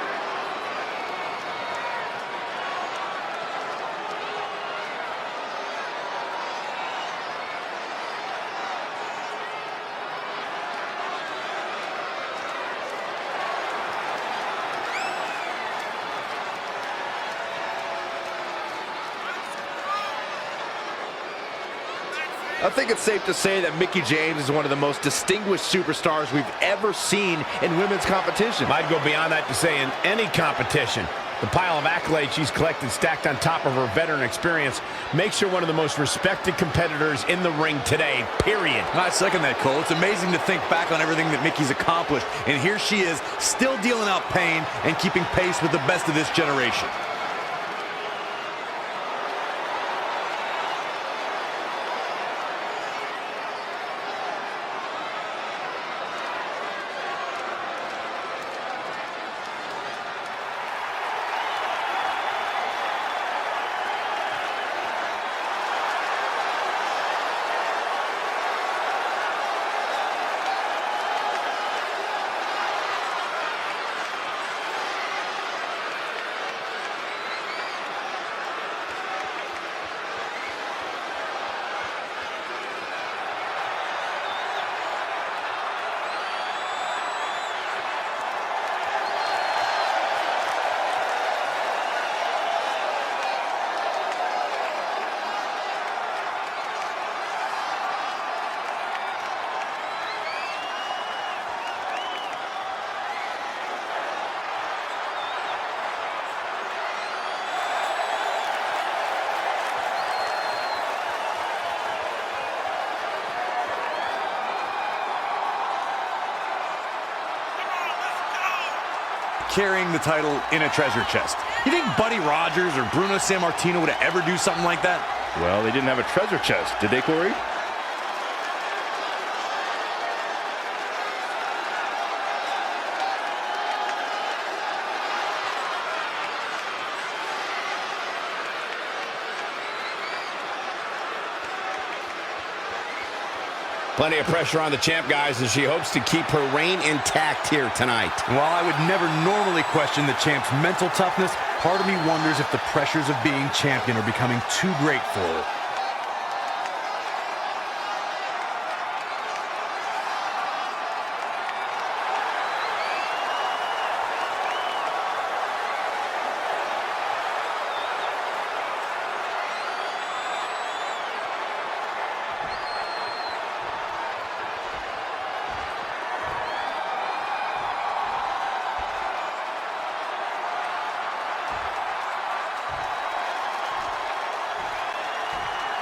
I think it's safe to say that Mickie James is one of the most distinguished superstars we've ever seen in women's competition. I'd go beyond that to say in any competition. The pile of accolades she's collected stacked on top of her veteran experience makes her one of the most respected competitors in the ring today, period. I second that, Cole. It's amazing to think back on everything that Mickie's accomplished, and here she is, still dealing out pain and keeping pace with the best of this generation. Carrying the title in a treasure chest. You think Buddy Rogers or Bruno Sammartino would ever do something like that? Well, they didn't have a treasure chest, did they, Corey? Plenty of pressure on the champ, guys, as she hopes to keep her reign intact here tonight. While I would never normally question the champ's mental toughness, part of me wonders if the pressures of being champion are becoming too great for her.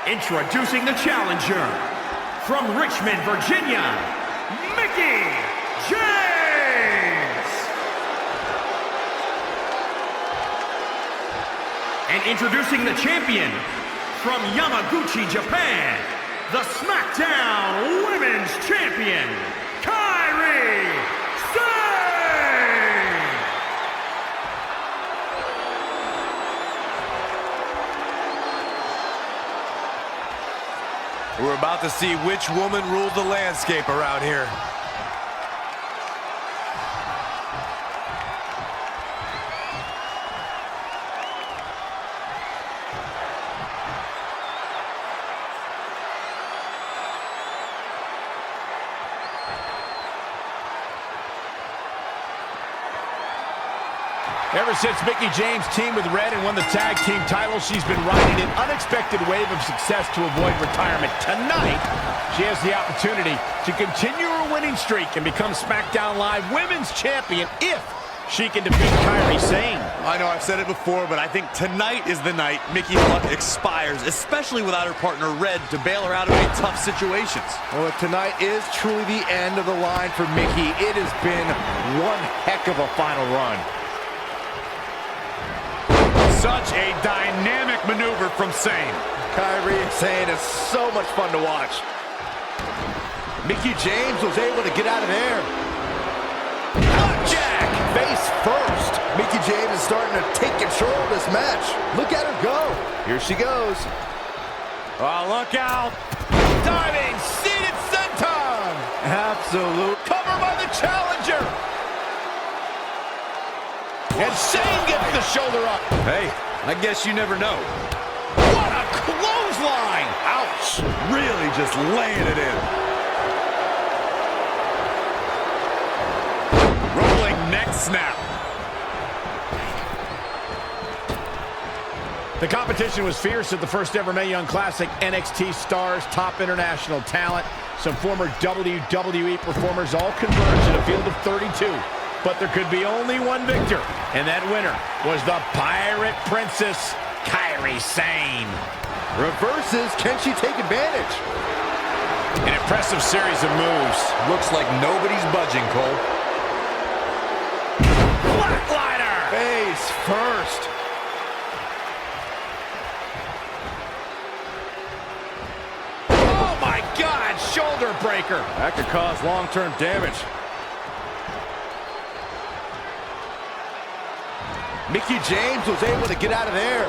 Introducing the challenger, from Richmond, Virginia, Mickie James! And introducing the champion, from Yamaguchi, Japan, the SmackDown Women's Champion, Kairi Sane! We're about to see which woman rules the landscape around here. Ever since Mickie James teamed with Red and won the tag team title, she's been riding an unexpected wave of success to avoid retirement. Tonight, she has the opportunity to continue her winning streak and become SmackDown Live Women's Champion if she can defeat Kairi Sane. I know I've said it before, but I think tonight is the night Mickie's luck expires, especially without her partner Red to bail her out of any tough situations. Well, if tonight is truly the end of the line for Mickie, it has been one heck of a final run. Such a dynamic maneuver from Sane. Kairi Sane is so much fun to watch. Mickie James was able to get out of there. Jack face first. Mickie James is starting to take control of this match. Look at her go. Here she goes. Oh, look out. Diving, seated senton. Absolute. Cover by the challenger. And Shane gets the shoulder up. Hey, I guess you never know. What a clothesline. Ouch! Really just laying it in. Rolling neck snap. The competition was fierce at the first ever Mae Young Classic. NXT stars, top international talent, some former WWE performers all converged in a field of 32. But there could be only one victor, and that winner was the Pirate Princess, Kairi Sane. Reverses, can she take advantage? An impressive series of moves. Looks like nobody's budging, Cole. Flatliner! Face first. Oh my God, shoulder breaker. That could cause long-term damage. Mickie James was able to get out of there.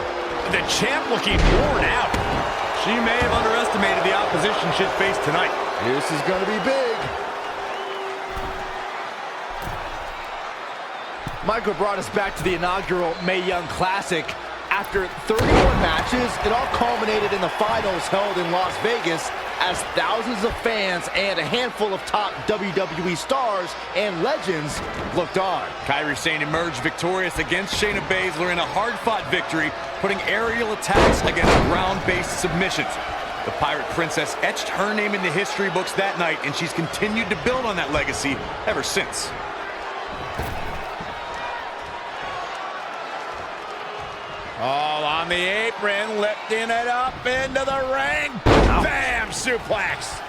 The champ looking worn out. She may have underestimated the opposition she'd face tonight. This is going to be big. Michael brought us back to the inaugural Mae Young Classic. After 31 matches, it all culminated in the finals held in Las Vegas as thousands of fans and a handful of top WWE stars and legends looked on. Kairi Sane emerged victorious against Shayna Baszler in a hard-fought victory, putting aerial attacks against ground-based submissions. The Pirate Princess etched her name in the history books that night, and she's continued to build on that legacy ever since. All on the apron, lifting it up into the ring. Bam! Suplex.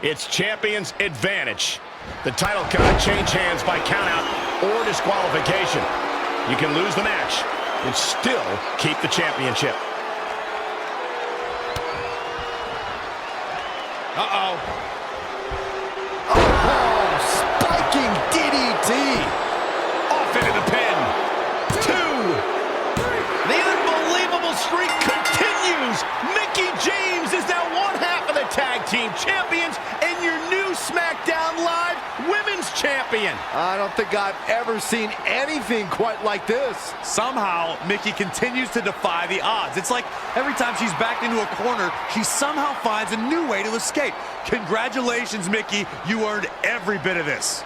It's champion's advantage. The title cannot change hands by countout or disqualification. You can lose the match and still keep the championship. Uh-oh. Spiking DDT. Off into the pin. 2. The unbelievable streak continues. Mickie James is now one half of the tag team champions and your new SmackDown Live Women's Champion. I don't think I've ever seen anything quite like this. Somehow, Mickie continues to defy the odds. It's like every time she's backed into a corner, she somehow finds a new way to escape. Congratulations, Mickie. You earned every bit of this.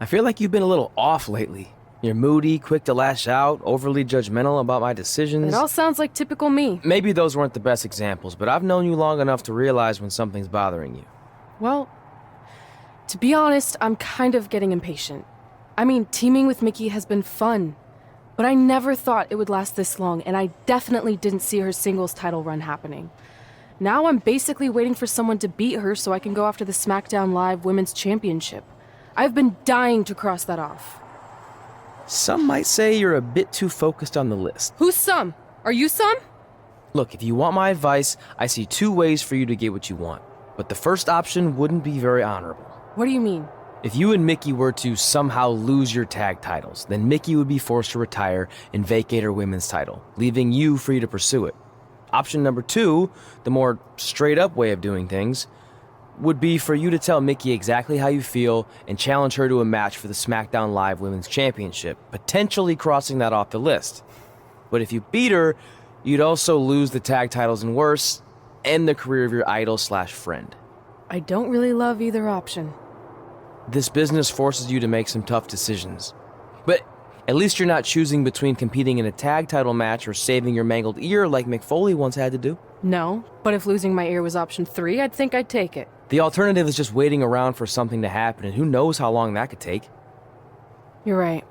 I feel like you've been a little off lately. You're moody, quick to lash out, overly judgmental about my decisions. It all sounds like typical me. Maybe those weren't the best examples, but I've known you long enough to realize when something's bothering you. Well, to be honest, I'm kind of getting impatient. I mean, teaming with Mickie has been fun, but I never thought it would last this long, and I definitely didn't see her singles title run happening. Now I'm basically waiting for someone to beat her so I can go after the SmackDown Live Women's Championship. I've been dying to cross that off. Some might say you're a bit too focused on the list. Who's some? Are you some? Look, if you want my advice, I see 2 ways for you to get what you want. But the first option wouldn't be very honorable. What do you mean? If you and Mickie were to somehow lose your tag titles, then Mickie would be forced to retire and vacate her women's title, leaving you free to pursue it. Option number 2, the more straight-up way of doing things, would be for you to tell Mickie exactly how you feel and challenge her to a match for the SmackDown Live Women's Championship, potentially crossing that off the list. But if you beat her, You'd also lose the tag titles and worse, end the career of your idol/friend. I don't really love either option. This business forces you to make some tough decisions. But at least you're not choosing between competing in a tag title match or saving your mangled ear like Mick Foley once had to do. No, but if losing my ear was option 3, I'd think I'd take it. The alternative is just waiting around for something to happen, and who knows how long that could take. You're right.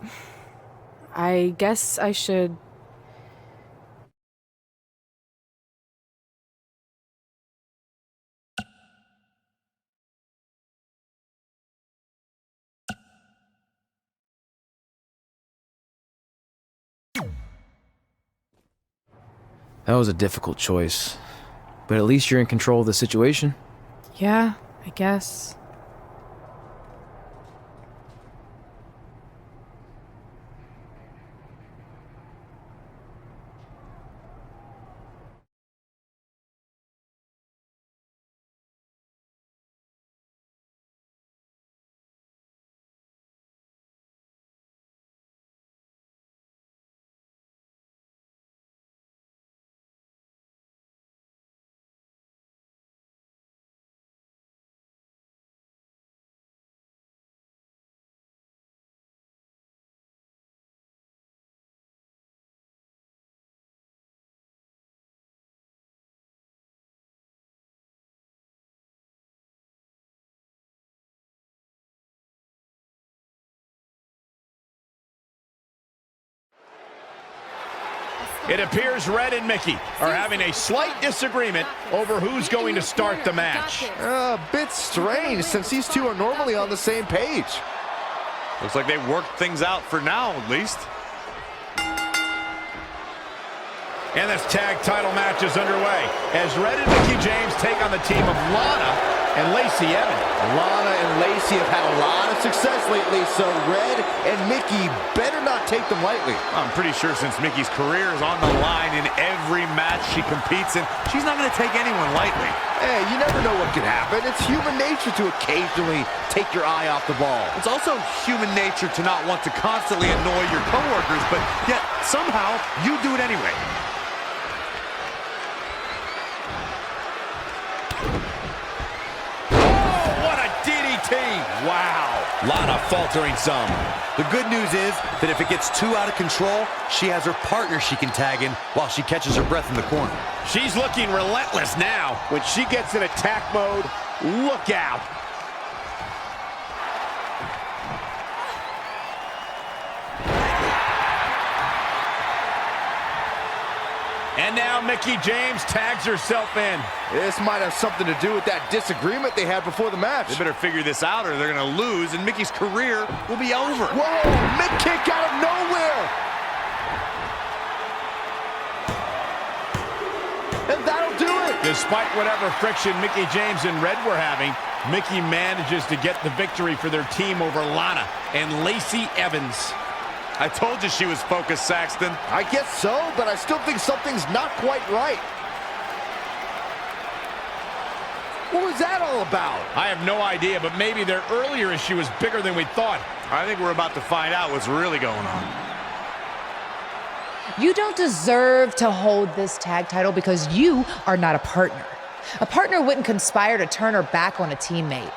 I guess I should... That was a difficult choice, but at least you're in control of the situation. Yeah, I guess. It appears Red and Mickey are having a slight disagreement over who's going to start the match. A bit strange, since these two are normally on the same page. Looks like they've worked things out for now, at least. And this tag title match is underway as Red and Mickey James take on the team of Lana and Lacey Evans. Lana and Lacey have had a lot of success lately, so Red and Mickey better not take them lightly. I'm pretty sure since Mickey's career is on the line in every match she competes in, she's not going to take anyone lightly. Hey, you never know what could happen. It's human nature to occasionally take your eye off the ball. It's also human nature to not want to constantly annoy your coworkers, but yet somehow you do it anyway. Wow. Lana faltering some. The good news is that if it gets too out of control, she has her partner she can tag in while she catches her breath in the corner. She's looking relentless now. When she gets in attack mode, look out. And now Mickey James tags herself in. This might have something to do with that disagreement they had before the match. They better figure this out or they're going to lose and Mickey's career will be over. Whoa, mid kick out of nowhere. And that'll do it. Despite whatever friction Mickey James and Red were having, Mickey manages to get the victory for their team over Lana and Lacey Evans. I told you she was focused, Saxton. I guess so, but I still think something's not quite right. What was that all about? I have no idea, but maybe their earlier issue was bigger than we thought. I think we're about to find out what's really going on. You don't deserve to hold this tag title because you are not a partner. A partner wouldn't conspire to turn her back on a teammate,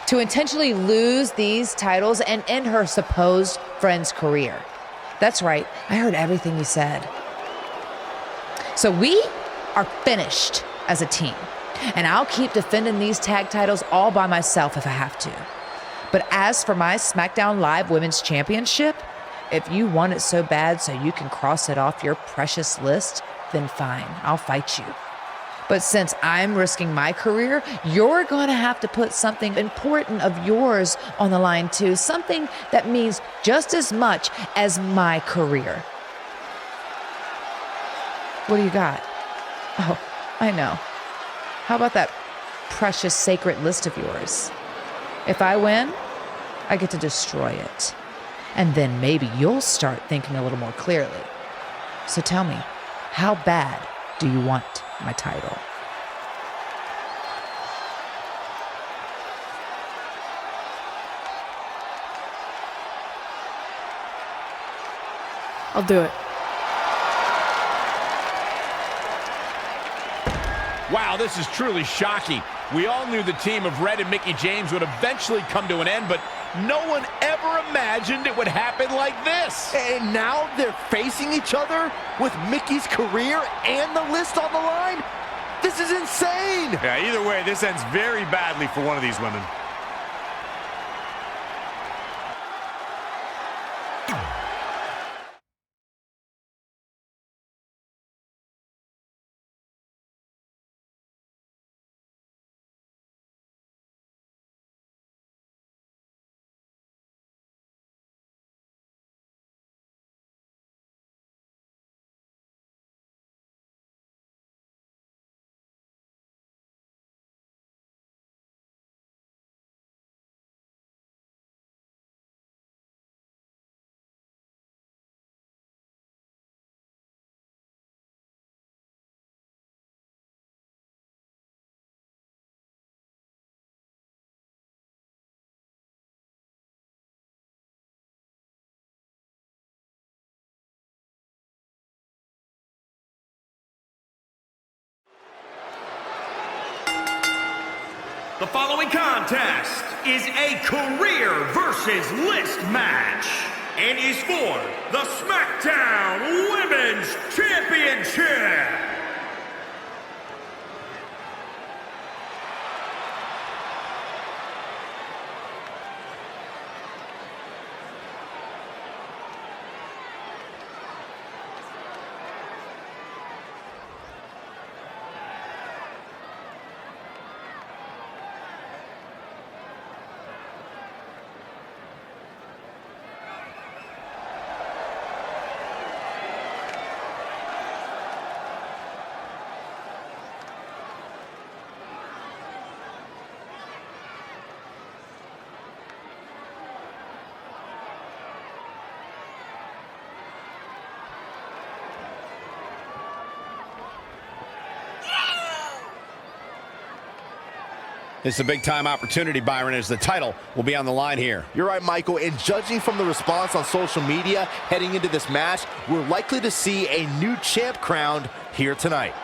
to intentionally lose these titles and end her supposed friend's career. That's right, I heard everything you said. So we are finished as a team, and I'll keep defending these tag titles all by myself if I have to. But as for my SmackDown Live Women's Championship, if you want it so bad so you can cross it off your precious list, then fine, I'll fight you. But since I'm risking my career, you're going to have to put something important of yours on the line too, something that means just as much as my career. What do you got? Oh, I know. How about that precious sacred list of yours? If I win, I get to destroy it. And then maybe you'll start thinking a little more clearly. So tell me, how bad do you want my title? I'll do it. Wow, this is truly shocking. We all knew the team of Red and Mickie James would eventually come to an end, but no one ever imagined it would happen like this. And now they're facing each other with Mickie's career and the list on the line? This is insane! Yeah, either way, this ends very badly for one of these women. The following contest is a career versus list match and is for the SmackDown Women's Championship. It's a big-time opportunity, Byron, as the title will be on the line here. You're right, Michael, and judging from the response on social media heading into this match, we're likely to see a new champ crowned here tonight.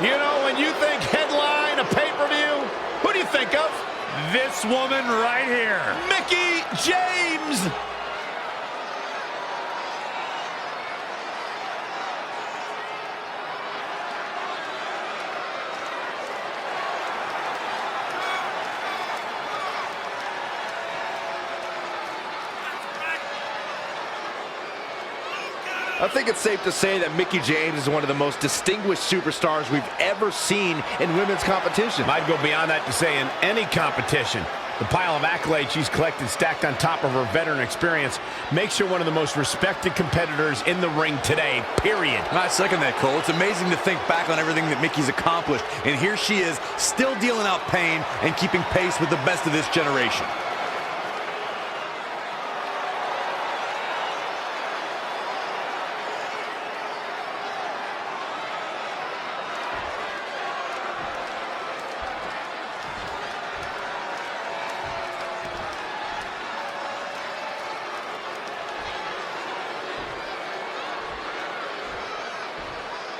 You know, when you think headline, a pay-per-view, who do you think of? This woman right here. Mickie James! I think it's safe to say that Mickie James is one of the most distinguished superstars we've ever seen in women's competition. I'd go beyond that to say in any competition. The pile of accolades she's collected stacked on top of her veteran experience makes her one of the most respected competitors in the ring today, period. I second that, Cole. It's amazing to think back on everything that Mickie's accomplished, and here she is, still dealing out pain and keeping pace with the best of this generation.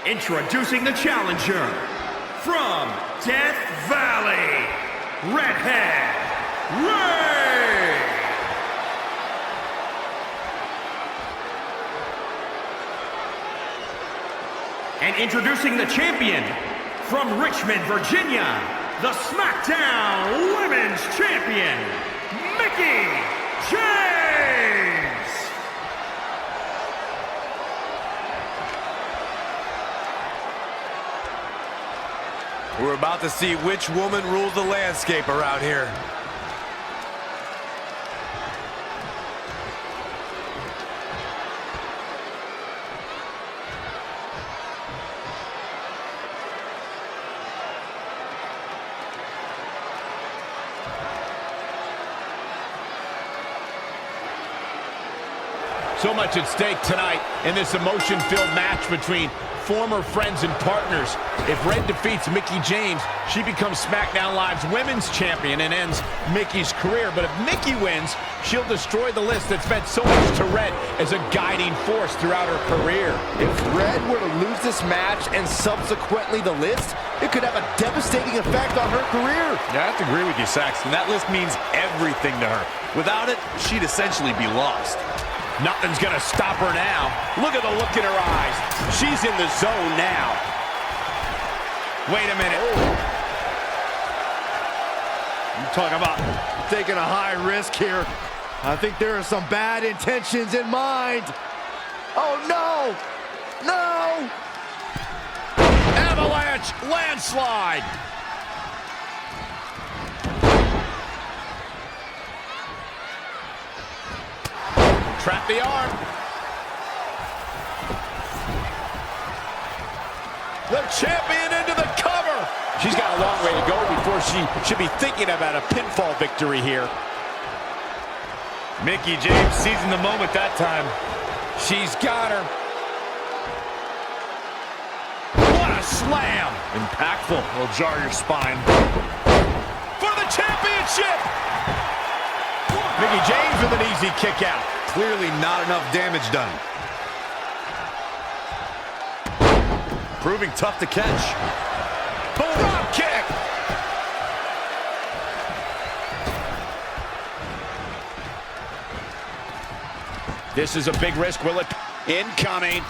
Introducing the challenger from Death Valley, Redhead Ray. And introducing the champion from Richmond, Virginia, the SmackDown Women's Champion, Mickie James. We're about to see which woman rules the landscape around here. So much at stake tonight in this emotion-filled match between former friends and partners. If Red defeats Mickie James, she becomes SmackDown Live's women's champion and ends Mickie's career. But if Mickie wins, she'll destroy the list that's meant so much to Red as a guiding force throughout her career. If Red were to lose this match and subsequently the list, it could have a devastating effect on her career. Yeah, I have to agree with you, Saxton. That list means everything to her. Without it, she'd essentially be lost. Nothing's gonna stop her now. Look at the look in her eyes. She's in the zone now. Wait a minute. You talk about taking a high risk here. I think there are some bad intentions in mind. Oh, no! No! Avalanche landslide. Trap the arm. The champion into the cover. She's got a long way to go before she should be thinking about a pinfall victory here. Mickie James seizing the moment that time. She's got her. What a slam. Impactful. Will jar your spine. For the championship. Mickie James with an easy kick out. Clearly not enough damage done. Proving tough to catch. Boom. Drop kick. This is a big risk, will it? Incoming.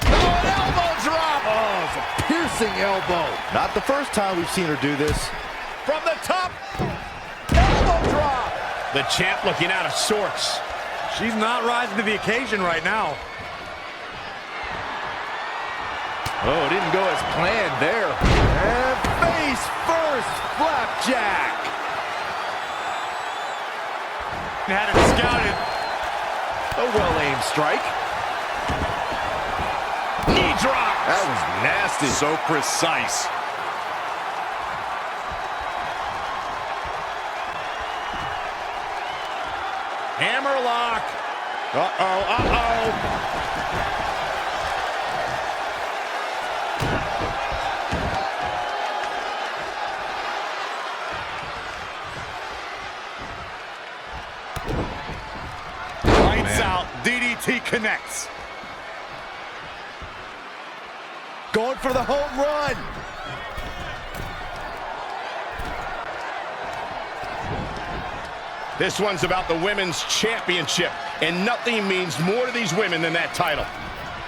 Oh, an elbow drop! Oh, it's a piercing elbow. Not the first time we've seen her do this. From the top. Elbow drop! The champ looking out of sorts. She's not rising to the occasion right now. Oh, it didn't go as planned there. And face first, flapjack. Had it scouted. A well-aimed strike. Knee drop. That was nasty. So precise. Hammerlock. Uh-oh, uh-oh. Lights out. DDT connects. Going for the home run. This one's about the women's championship, and nothing means more to these women than that title.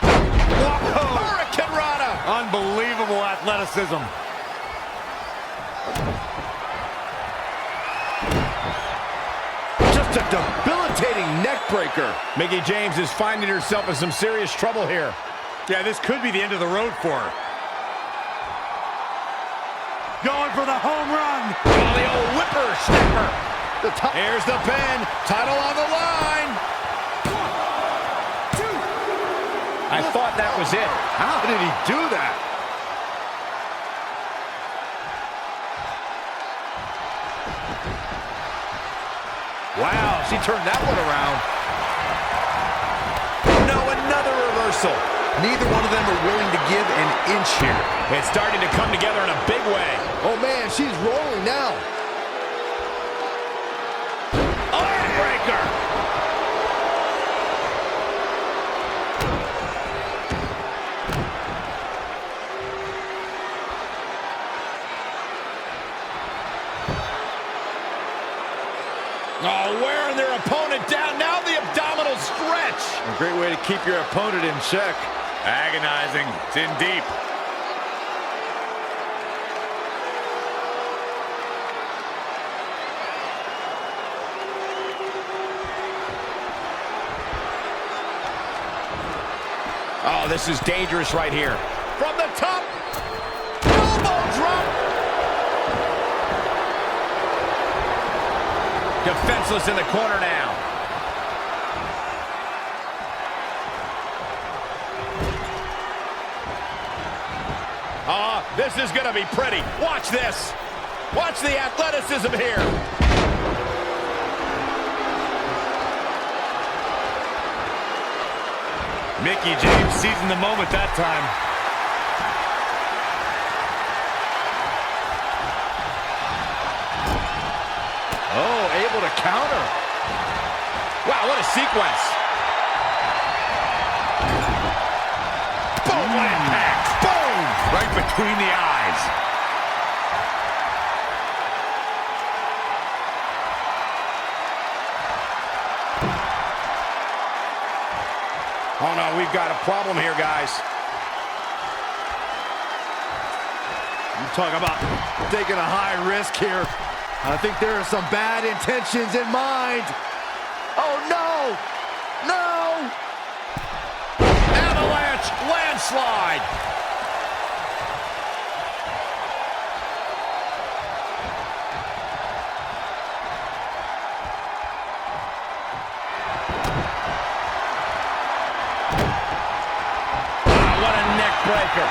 Whoa! Hurricane Rana! Unbelievable athleticism. Just a debilitating neck breaker. Mickie James is finding herself in some serious trouble here. Yeah, this could be the end of the road for her. Going for the home run. Oh, the old whippersnapper. Here's the pin. Title on the line. 1, 2. I thought that was it. How did he do that? Wow, she turned that one around. No, another reversal. Neither one of them are willing to give an inch here. It's starting to come together in a big way. Oh, man, she's rolling now. Armbreaker. Oh, wearing their opponent down. Now the abdominal stretch. A great way to keep your opponent in check. Agonizing. It's in deep. Oh, this is dangerous right here. From the top. Elbow drop. Defenseless in the corner now. This is going to be pretty. Watch this. Watch the athleticism here. Mickie James seizing the moment that time. Oh, able to counter. Wow, what a sequence. Boom, what impact. Boom, right between the eyes. Oh no, we've got a problem here, guys. You talk about taking a high risk here. I think there are some bad intentions in mind. Oh, no! No! Avalanche landslide. Oh, what a neck breaker.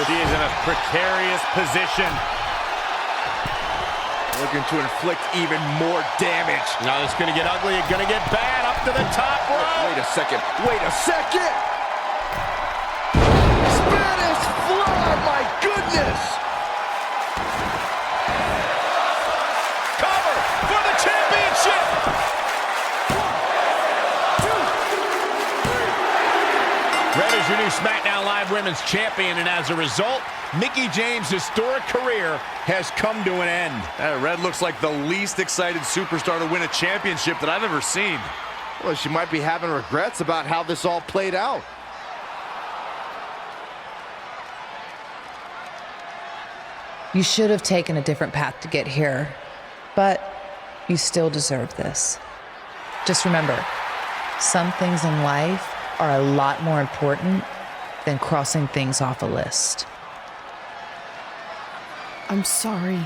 She is in a precarious position. Looking to inflict even more damage. Now it's going to get ugly. It's going to get bad. Up to the top rope. Wait a second. Wait a second. Spanish fly, my goodness. Cover for the championship. Red is your new SmackDown Live Women's Champion, and as a result, Mickie James' historic career has come to an end. Red looks like the least excited superstar to win a championship that I've ever seen. Well, she might be having regrets about how this all played out. You should have taken a different path to get here, but you still deserve this. Just remember, some things in life are a lot more important than crossing things off a list. I'm sorry.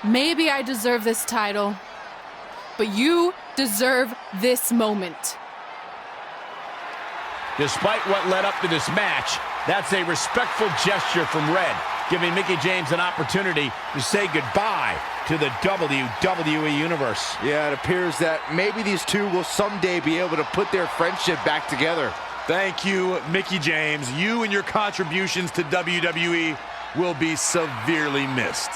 Maybe I deserve this title, but you deserve this moment. Despite what led up to this match, that's a respectful gesture from Red, giving Mickie James an opportunity to say goodbye to the WWE Universe. Yeah, it appears that maybe these two will someday be able to put their friendship back together. Thank you, Mickie James. You and your contributions to WWE will be severely missed.